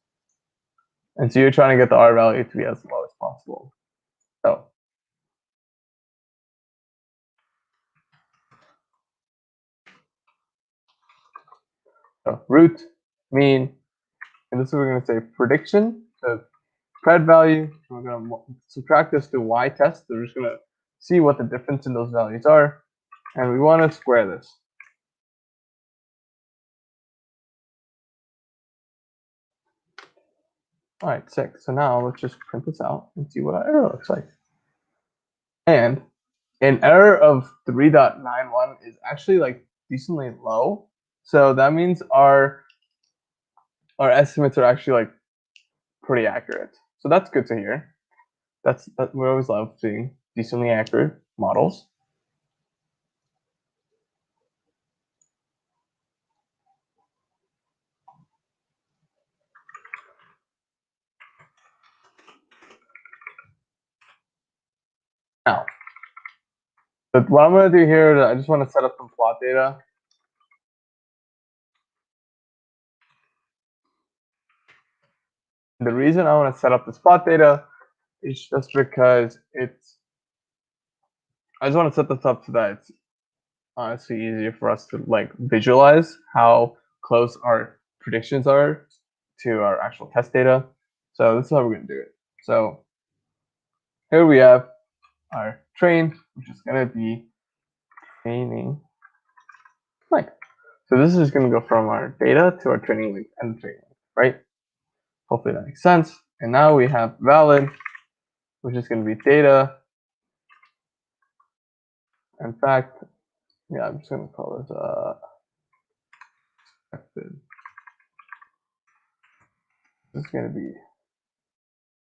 And so you're trying to get the R value to be as low as possible. So root, mean, and this is what we're going to say prediction, the pred value. We're going to subtract this to y test. So we're just going to see what the difference in those values are. and we want to square this. All right, sick. So now let's just print this out and see what our error looks like. And an error of 3.91 is actually like decently low. So that means our estimates are actually like pretty accurate. So that's good to hear. That we always love seeing decently accurate models. Now, but what I'm going to do here is I just want to set up some plot data. The reason I want to set up this plot data is just because I just want to set this up so that it's honestly easier for us to like visualize how close our predictions are to our actual test data. So this is how we're going to do it. So here we have our train, which is going to be training length. So this is going to go from our data to our training length and training length, right? Hopefully that makes sense. And now we have valid, which is going to be data. In fact, yeah, I'm just going to call this expected. This is going to be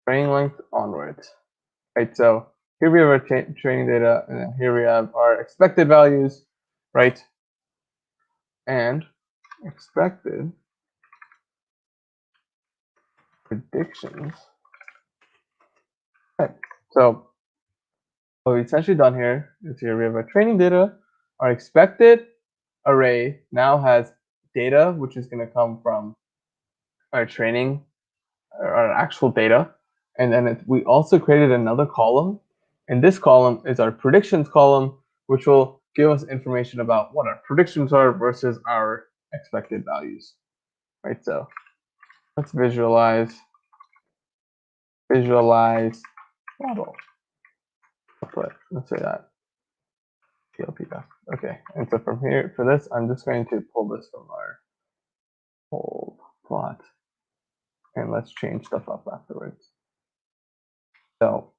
training length onwards, right? So here we have our training data, and then here we have our expected values, right? And expected predictions. Okay, so what we've essentially done here is here we have our training data. Our expected array now has data, which is going to come from our training, our actual data. And then we also created another column. And this column is our predictions column, which will give us information about what our predictions are versus our expected values. Right, so let's visualize model. Let's say that. Okay, and so from here, for this, I'm just going to pull this from our whole plot. And let's change stuff up afterwards. So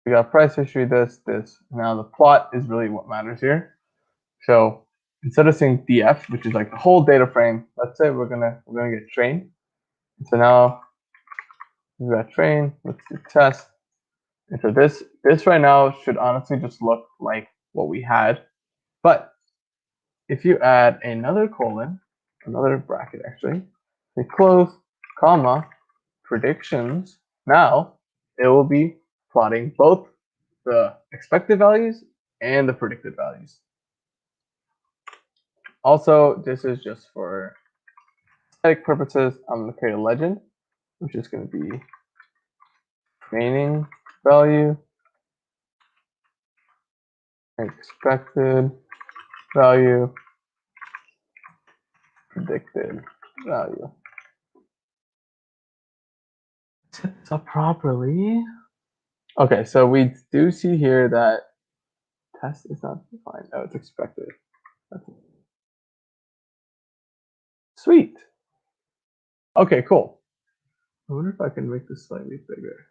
we got price history, this. Now the plot is really what matters here. So instead of saying df, which is like the whole data frame, let's say we're gonna get train. So now we've got train. Let's do test. And so this right now should honestly just look like what we had. But if you add another colon, another bracket actually, say close, comma, predictions, now it will be plotting both the expected values and the predicted values. Also, this is just for aesthetic purposes. I'm going to create a legend, which is going to be training value, expected value, predicted value. Set this up properly. Okay, so we do see here that test is not defined. Oh, it's expected. That's it. Sweet. Okay, cool. I wonder if I can make this slightly bigger.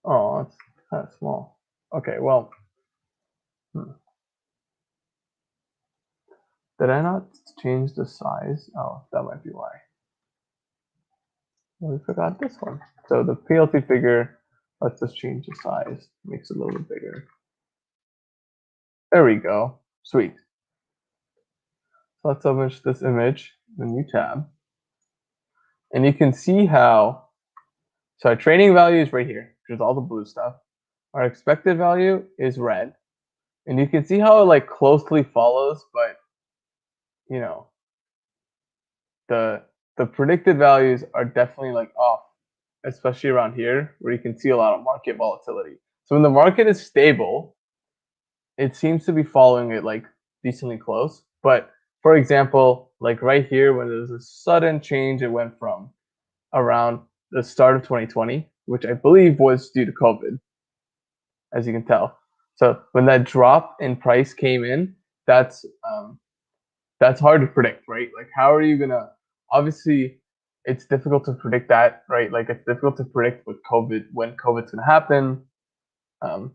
Oh, it's kind of small. Okay, well. Did I not change the size? Oh, that might be why. We forgot this one. So the PLT figure, let's just change the size. Makes it a little bit bigger. There we go. Sweet. So let's publish this image, the new tab. And you can see how, so our training value is right here, which is all the blue stuff. Our expected value is red. And you can see how it like closely follows, but you know, the predicted values are definitely like off, especially around here where you can see a lot of market volatility. So when the market is stable, it seems to be following it like decently close. But for example, like right here, when there's a sudden change, it went from around the start of 2020, which I believe was due to COVID. as you can tell. So when that drop in price came in, that's hard to predict, right? Like, how are you gonna? Obviously, it's difficult to predict that, right? Like, it's difficult to predict with COVID when COVID's gonna happen, um,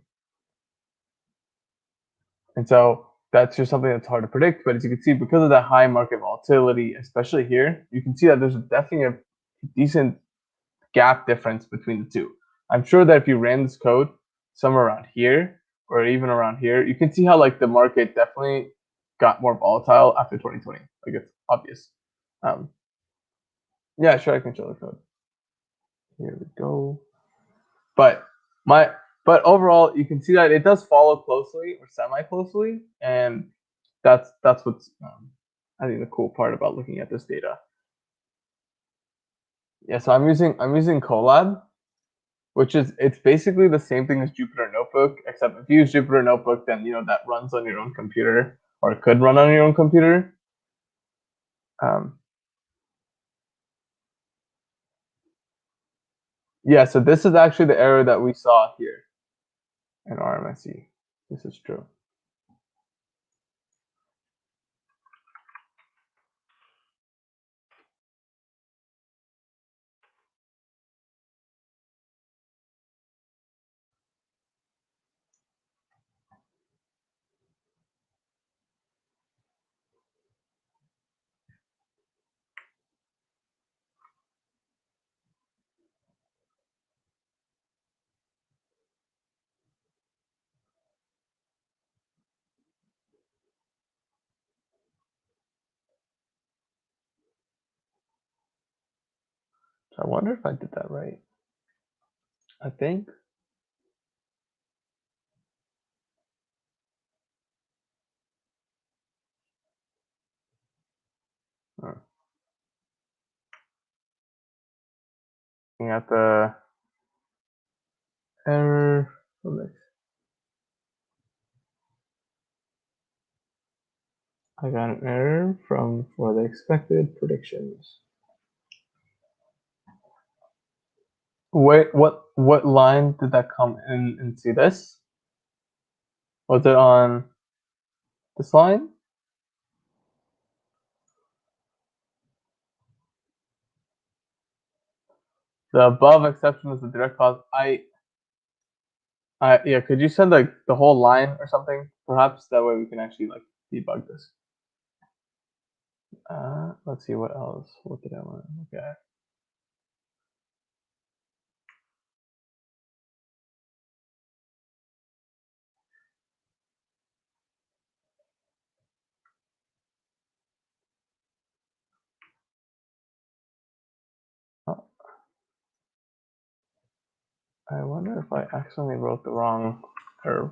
and so that's just something that's hard to predict. But as you can see, because of that high market volatility, especially here, you can see that there's definitely a decent gap difference between the two. I'm sure that if you ran this code somewhere around here or even around here, you can see how like the market definitely got more volatile after 2020. Like, it's obvious. Yeah, sure, I can show the code. Here we go. But my but overall, you can see that it does follow closely or semi closely, and that's what's I think the cool part about looking at this data. Yeah, so I'm using Colab, which is it's basically the same thing as Jupyter Notebook, except if you use Jupyter Notebook, then that runs on your own computer or it could run on your own computer. Yeah, so this is actually the error that we saw here in RMSE. This is true. So I wonder if I did that right. I think. Looking at the error. I got an error for the expected predictions. Wait, what line did that come in and see this? Was it on this line? The above exception is the direct cause. Yeah, could you send like the whole line or something? Perhaps that way we can actually like debug this. Let's see what else. What did I want to look at? Oh, I wonder if I accidentally wrote the wrong curve.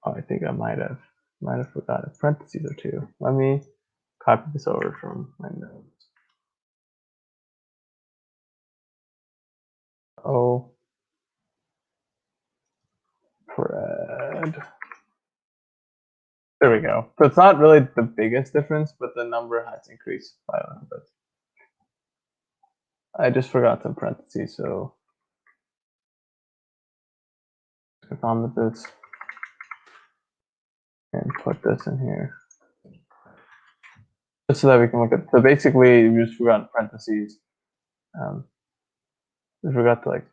Oh, I think I might have forgot a parentheses or two. Let me copy this over from my notes. Oh, Fred. There we go. So it's not really the biggest difference, but the number has increased by a little bit. I just forgot some parentheses, so click on with this and put this in here. Just so that we can look at. So basically, we just forgot parentheses. We forgot to like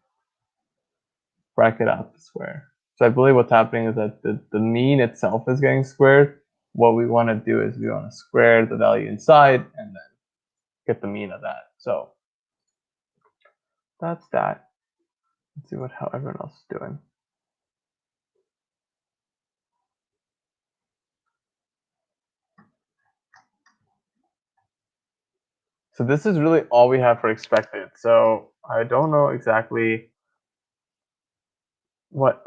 bracket out the square. So I believe what's happening is that the mean itself is getting squared. What we want to do is we want to square the value inside and then get the mean of that. So that's that. Let's see how everyone else is doing. So this is really all we have for expected. So I don't know exactly what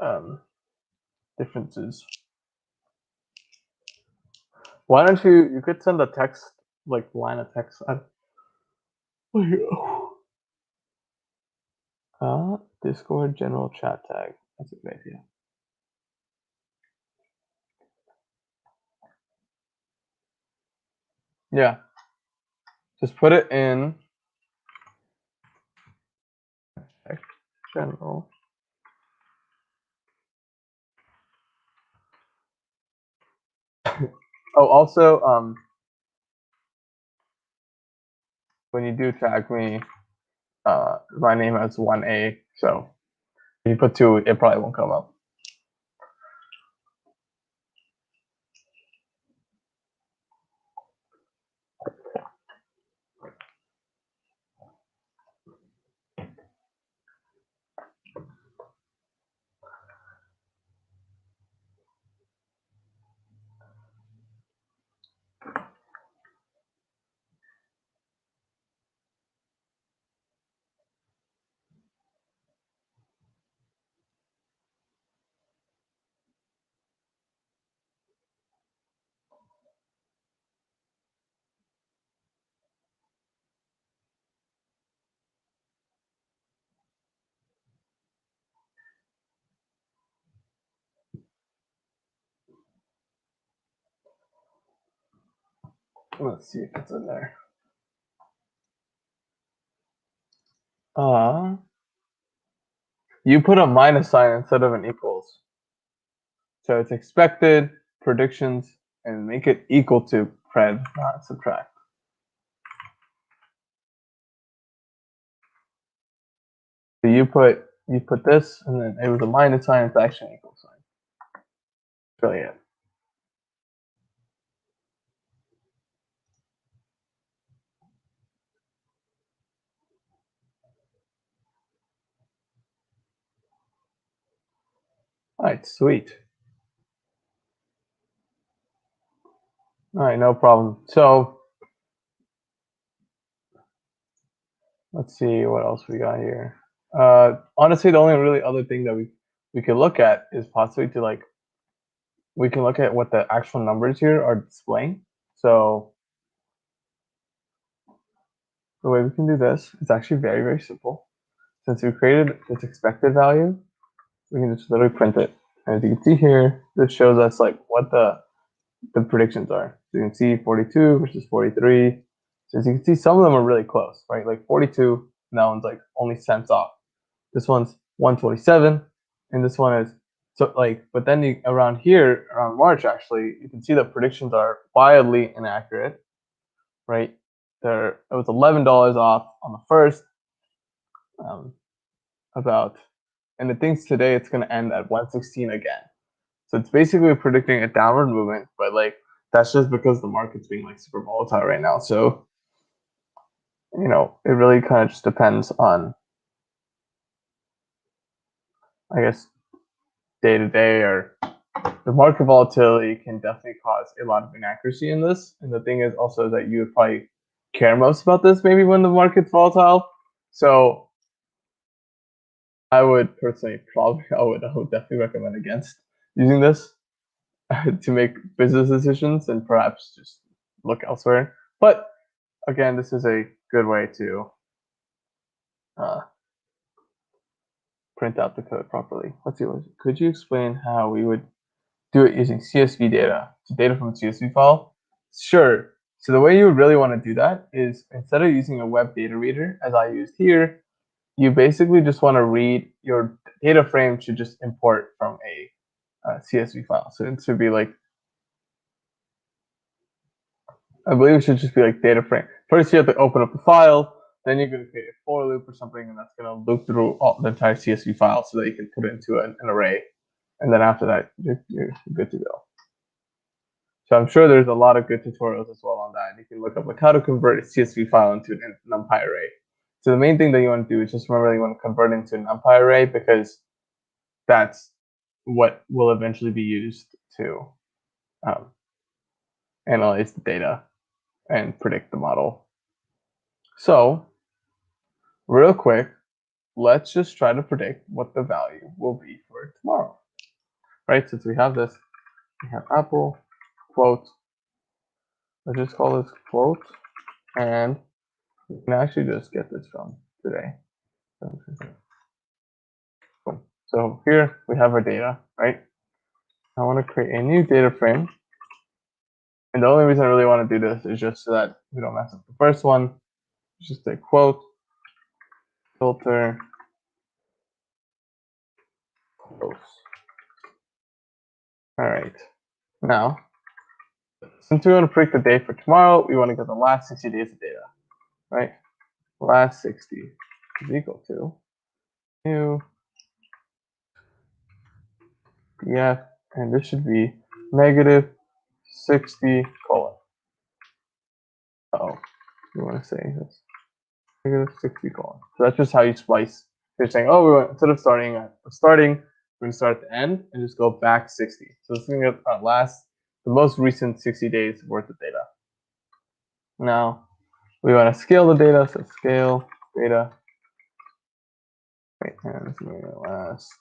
differences. Why don't you could send a text, like line of text. Discord general chat tag. That's a good idea. Yeah. Just put it in general. Oh, also, when you do tag me, my name has 1A, so if you put 2, it probably won't come up. Let's see if it's in there. You put a minus sign instead of an equals. So it's expected, predictions, and make it equal to pred, not subtract. So you put this, and then it was a minus sign, it's actually an equal sign. Really it. All right, sweet. All right, no problem. So let's see what else we got here. Honestly, the only really other thing that we could look at is possibly to like we can look at what the actual numbers here are displaying. So the way we can do this is actually very, very simple. Since we created this expected value, we can just literally print it. And as you can see here, this shows us like what the predictions are. So you can see 42 versus 43. So as you can see, some of them are really close, right? Like 42, and that one's like only cents off. This one's 127, and this one is so like. But then around here, around March, actually, you can see the predictions are wildly inaccurate, right? It was $11 off on the first, about, and it thinks today it's going to end at 116 again. So it's basically predicting a downward movement, but like that's just because the market's being like super volatile right now. So it really kind of just depends on, I guess, day to day, or the market volatility can definitely cause a lot of inaccuracy in this. And the thing is also that you would probably care most about this maybe when the market's volatile. So I would personally I would definitely recommend against using this to make business decisions and perhaps just look elsewhere. But again, this is a good way to print out the code properly. Let's see. Could you explain how we would do it using CSV data, so data from a CSV file? Sure. So the way you would really want to do that is instead of using a web data reader, as I used here, you basically just want to read your data frame should just import from a CSV file. So it should be like, I believe it should just be like data frame. First, you have to open up the file, then you're going to create a for loop or something, and that's going to loop through the entire CSV file so that you can put it into an array. And then after that, you're good to go. So I'm sure there's a lot of good tutorials as well on that. You can look up like how to convert a CSV file into an NumPy array. So the main thing that you want to do is just remember you want to convert it into an NumPy array because that's what will eventually be used to analyze the data and predict the model. So real quick, let's just try to predict what the value will be for tomorrow, right? Since we have this, we have Apple quote. Let's just call this quote, and we can actually just get this from today. Cool. So here we have our data, right? I want to create a new data frame. And the only reason I really want to do this is just so that we don't mess up the first one. Just a quote, filter, close. All right. Now, since we want to predict the day for tomorrow, we want to get the last 60 days of data, right? Last 60 is equal to new df, and this should be negative 60 colon. Oh, you want to say this? Negative 60 colon. So that's just how you splice. You're saying, oh, we want, instead of starting at the starting, we're going to start at the end and just go back 60. So this is going to last the most recent 60 days worth of data. Now, we want to scale the data, so scale data. Wait, and this is going to last.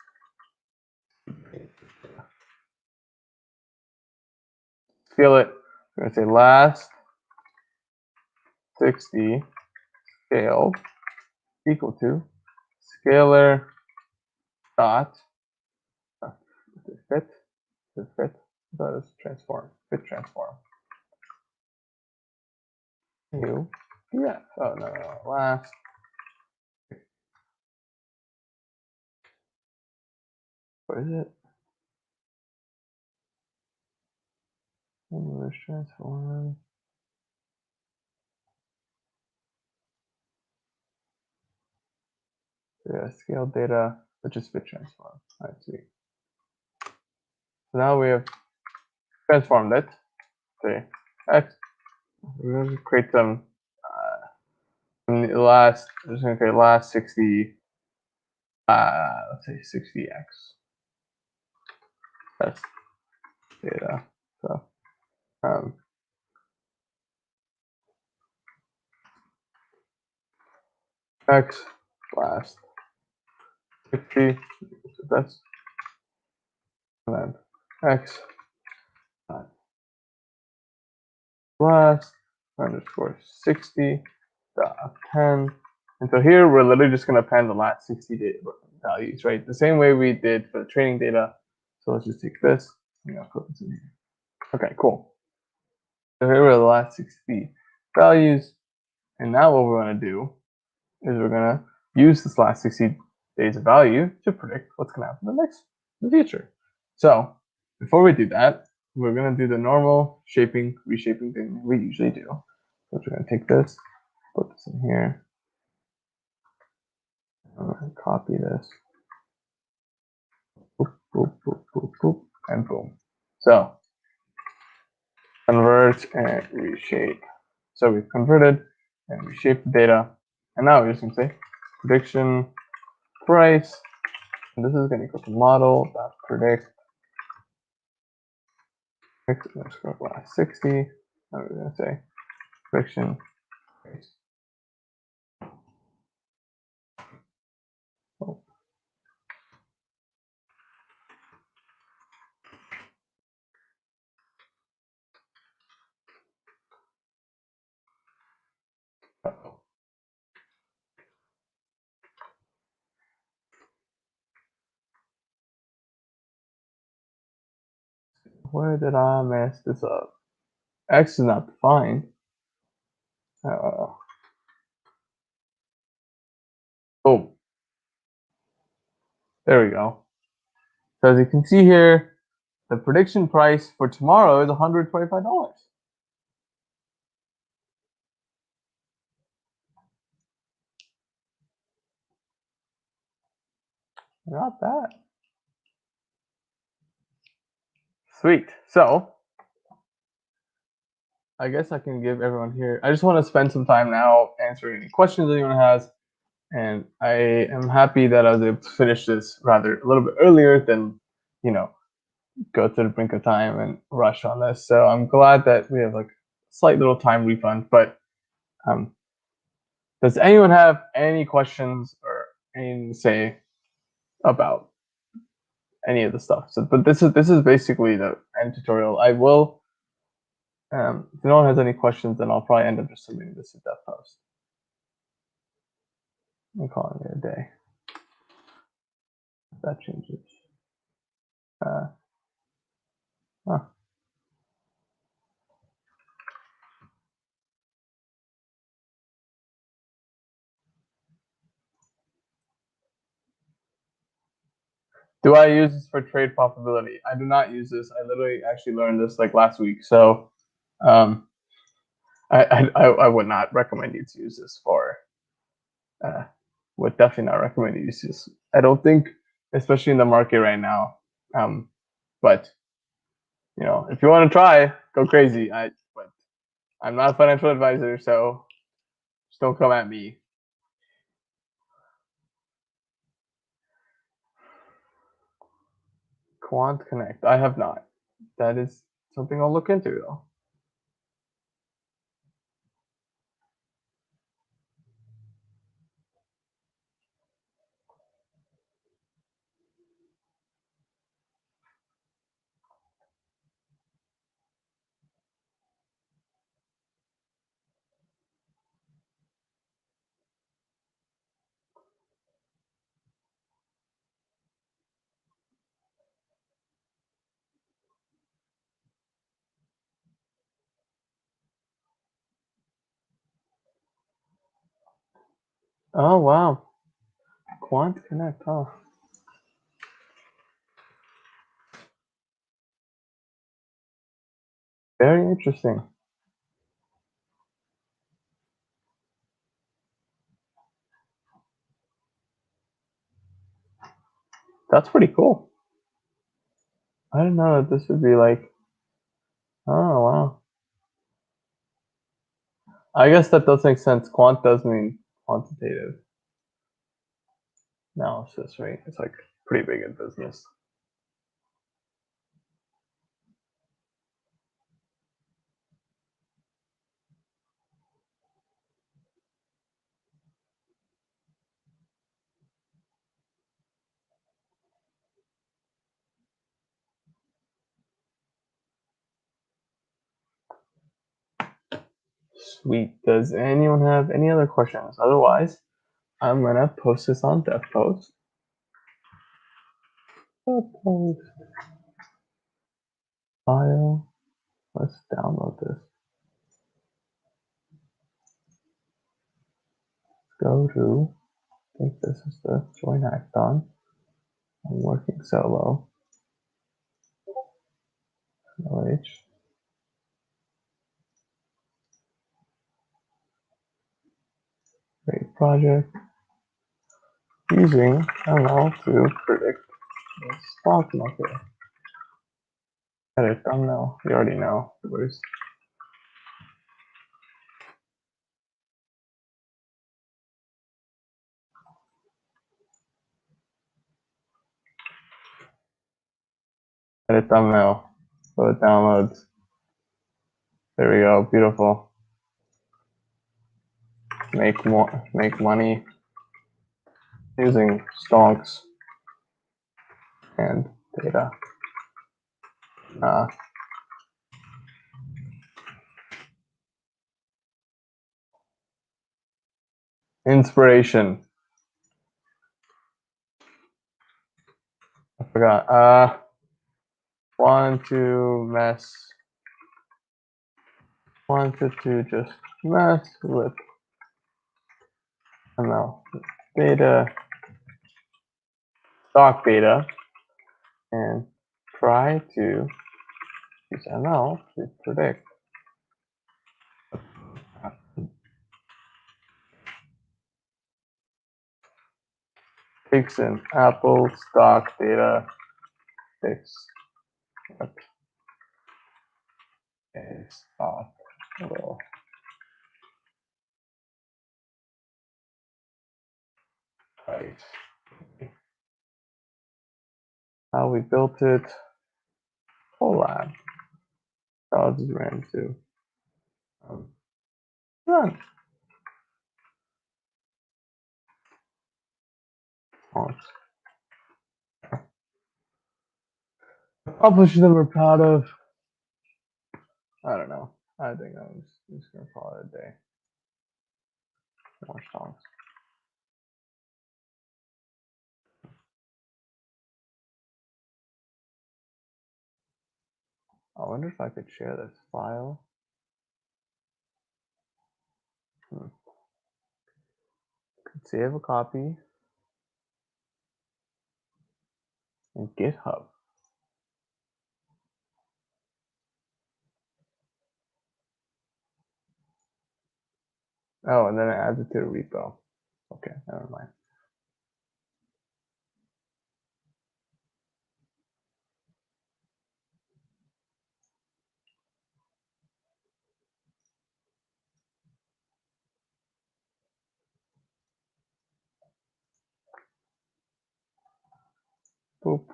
Scale it. We're going to say last 60 scale equal to scalar dot fit that is transform fit transform new yeah oh no last what is it English transform yeah scale data which is fit transform. I see. So now we have transformed it. Okay, X. We're going to create some in the last. I'm just going to create last 60. Let's say 60x. That's data. So x last 60. So that's and then x last underscore 60 dot append. And so here we're literally just going to append the last 60 data values, right? The same way we did for the training data. So let's just take this. Put this in here. Okay, cool. So here are the last 60 values. And now what we're going to do is we're going to use this last 60 days of value to predict what's going to happen in the future. So before we do that, we're going to do the normal reshaping thing we usually do. So we're going to take this, put this in here. I'm going to copy this. Boop, boop, boop, boop, boop, and boom. So convert and reshape. So we've converted and reshaped the data. And now we're just going to say prediction price. And this is going to equal to model.predict x underscore last 60. Now we're going to say prediction price. Oh. Uh-oh. Where did I mess this up? X is not defined. Oh, there we go. So as you can see here, the prediction price for tomorrow is $125. Not bad. Sweet. So I guess I can give everyone here. I just want to spend some time now answering any questions anyone has. And I am happy that I was able to finish this rather a little bit earlier than, go to the brink of time and rush on this. So I'm glad that we have like a slight little time refund. But does anyone have any questions or anything to say about any of the stuff? So, but this is basically the end tutorial. I will. If no one has any questions, then I'll probably end up just submitting this to dev post. I'm calling it a day. If that changes. Huh. Do I use this for trade profitability? I do not use this. I literally actually learned this like last week. So um, I would not recommend you to use this for. Would definitely not recommend you use this. I don't think, especially in the market right now. But if you want to try, go crazy. But I'm not a financial advisor, so just don't come at me. Quant Connect. I have not. That is something I'll look into though. Oh wow. Quant Connect, huh? Very interesting. That's pretty cool. I didn't know that this would be like, oh wow. I guess that does make sense. Quant does mean quantitative analysis, right? It's like pretty big in business. Sweet. Does anyone have any other questions? Otherwise, I'm gonna post this on DevPost. DevPost file. Let's download this. Go to, I think this is the join hackathon. I'm working solo. LH. Great project. Using ML to predict the stock market. Edit thumbnail. You already know. Where's edit thumbnail? So it downloads. There we go. Beautiful. Make money using stonks and data. Inspiration. I forgot. Wanted to just mess with ML data, stock data, and try to use ML to predict. Takes in Apple stock data, fix what a stock will price. How we built it, whole lab. How this ran to run. Accomplishments we're proud of. I don't know. I think I'm just gonna call it a day. More songs. I wonder if I could share this file. Save a copy. in GitHub. Oh, and then it adds it to the repo. Okay, never mind. Boop.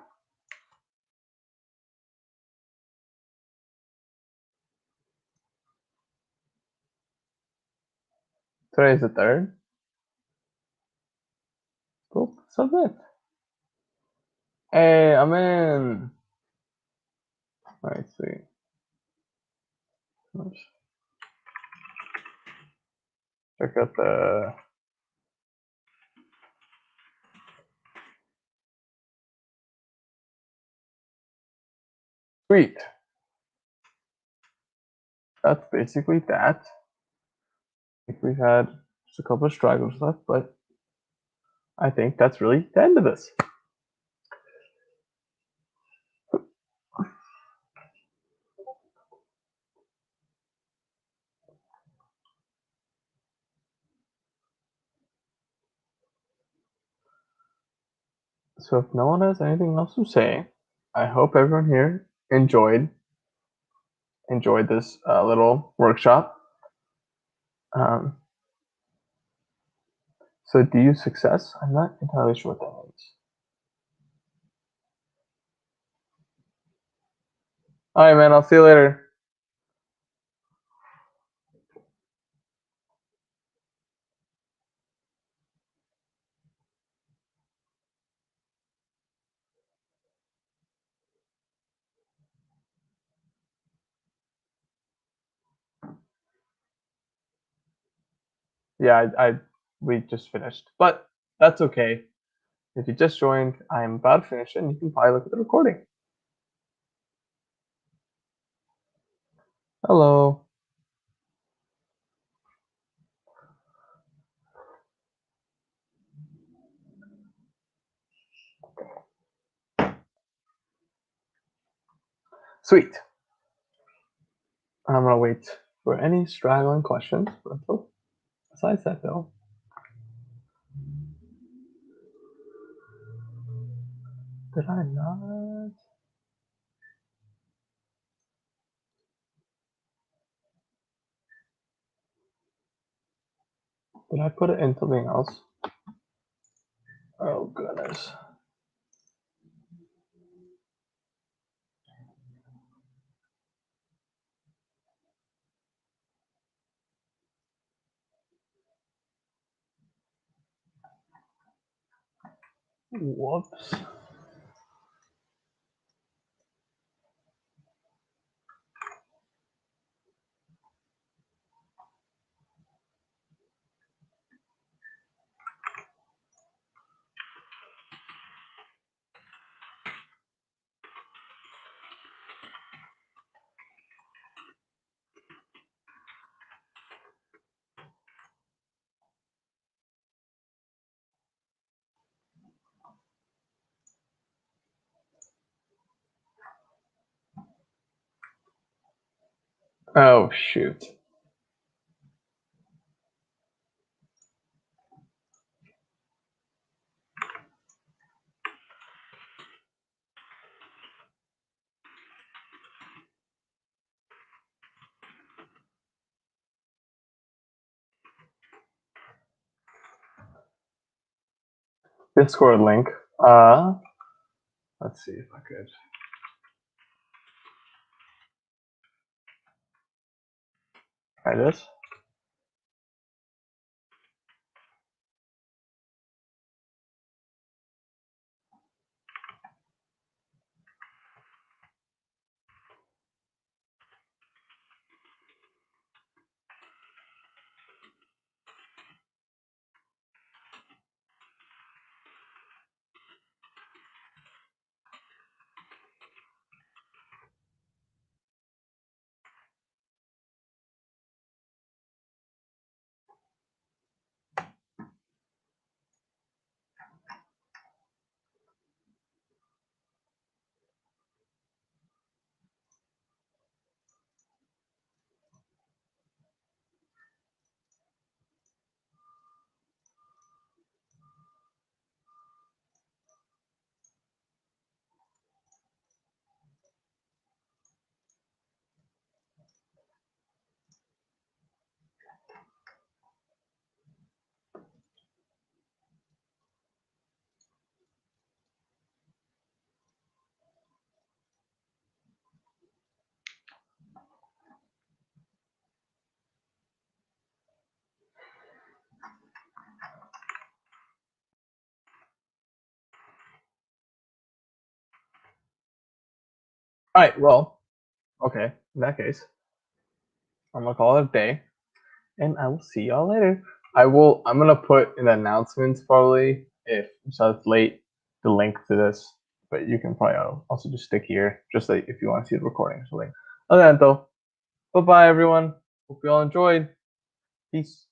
Today's the 3rd. Boop. Submit. Hey, I'm in. Alright, sweet. Oops. Check out the sweet. That's basically that. I think we've had just a couple of struggles left, but I think that's really the end of this. So if no one has anything else to say, I hope everyone here enjoyed this little workshop. So do you success? I'm not entirely sure what that means. All right, man. I'll see you later. Yeah, we just finished, but that's okay. If you just joined, I'm about to finish, and you can probably look at the recording. Hello. Sweet. I'm gonna wait for any straggling questions. But besides that, though, did I not? Did I put it in something else? Oh goodness. Whoops. Oh shoot. Discord link. Let's see if I could. Try this. All right. Well, okay. In that case, I'm gonna call it a day, and I will see y'all later. I'm gonna put in the announcements probably if so it's late the link to this, but you can probably also just stick here just like if you want to see the recording or something. Other than that though, bye bye everyone. Hope you all enjoyed. Peace.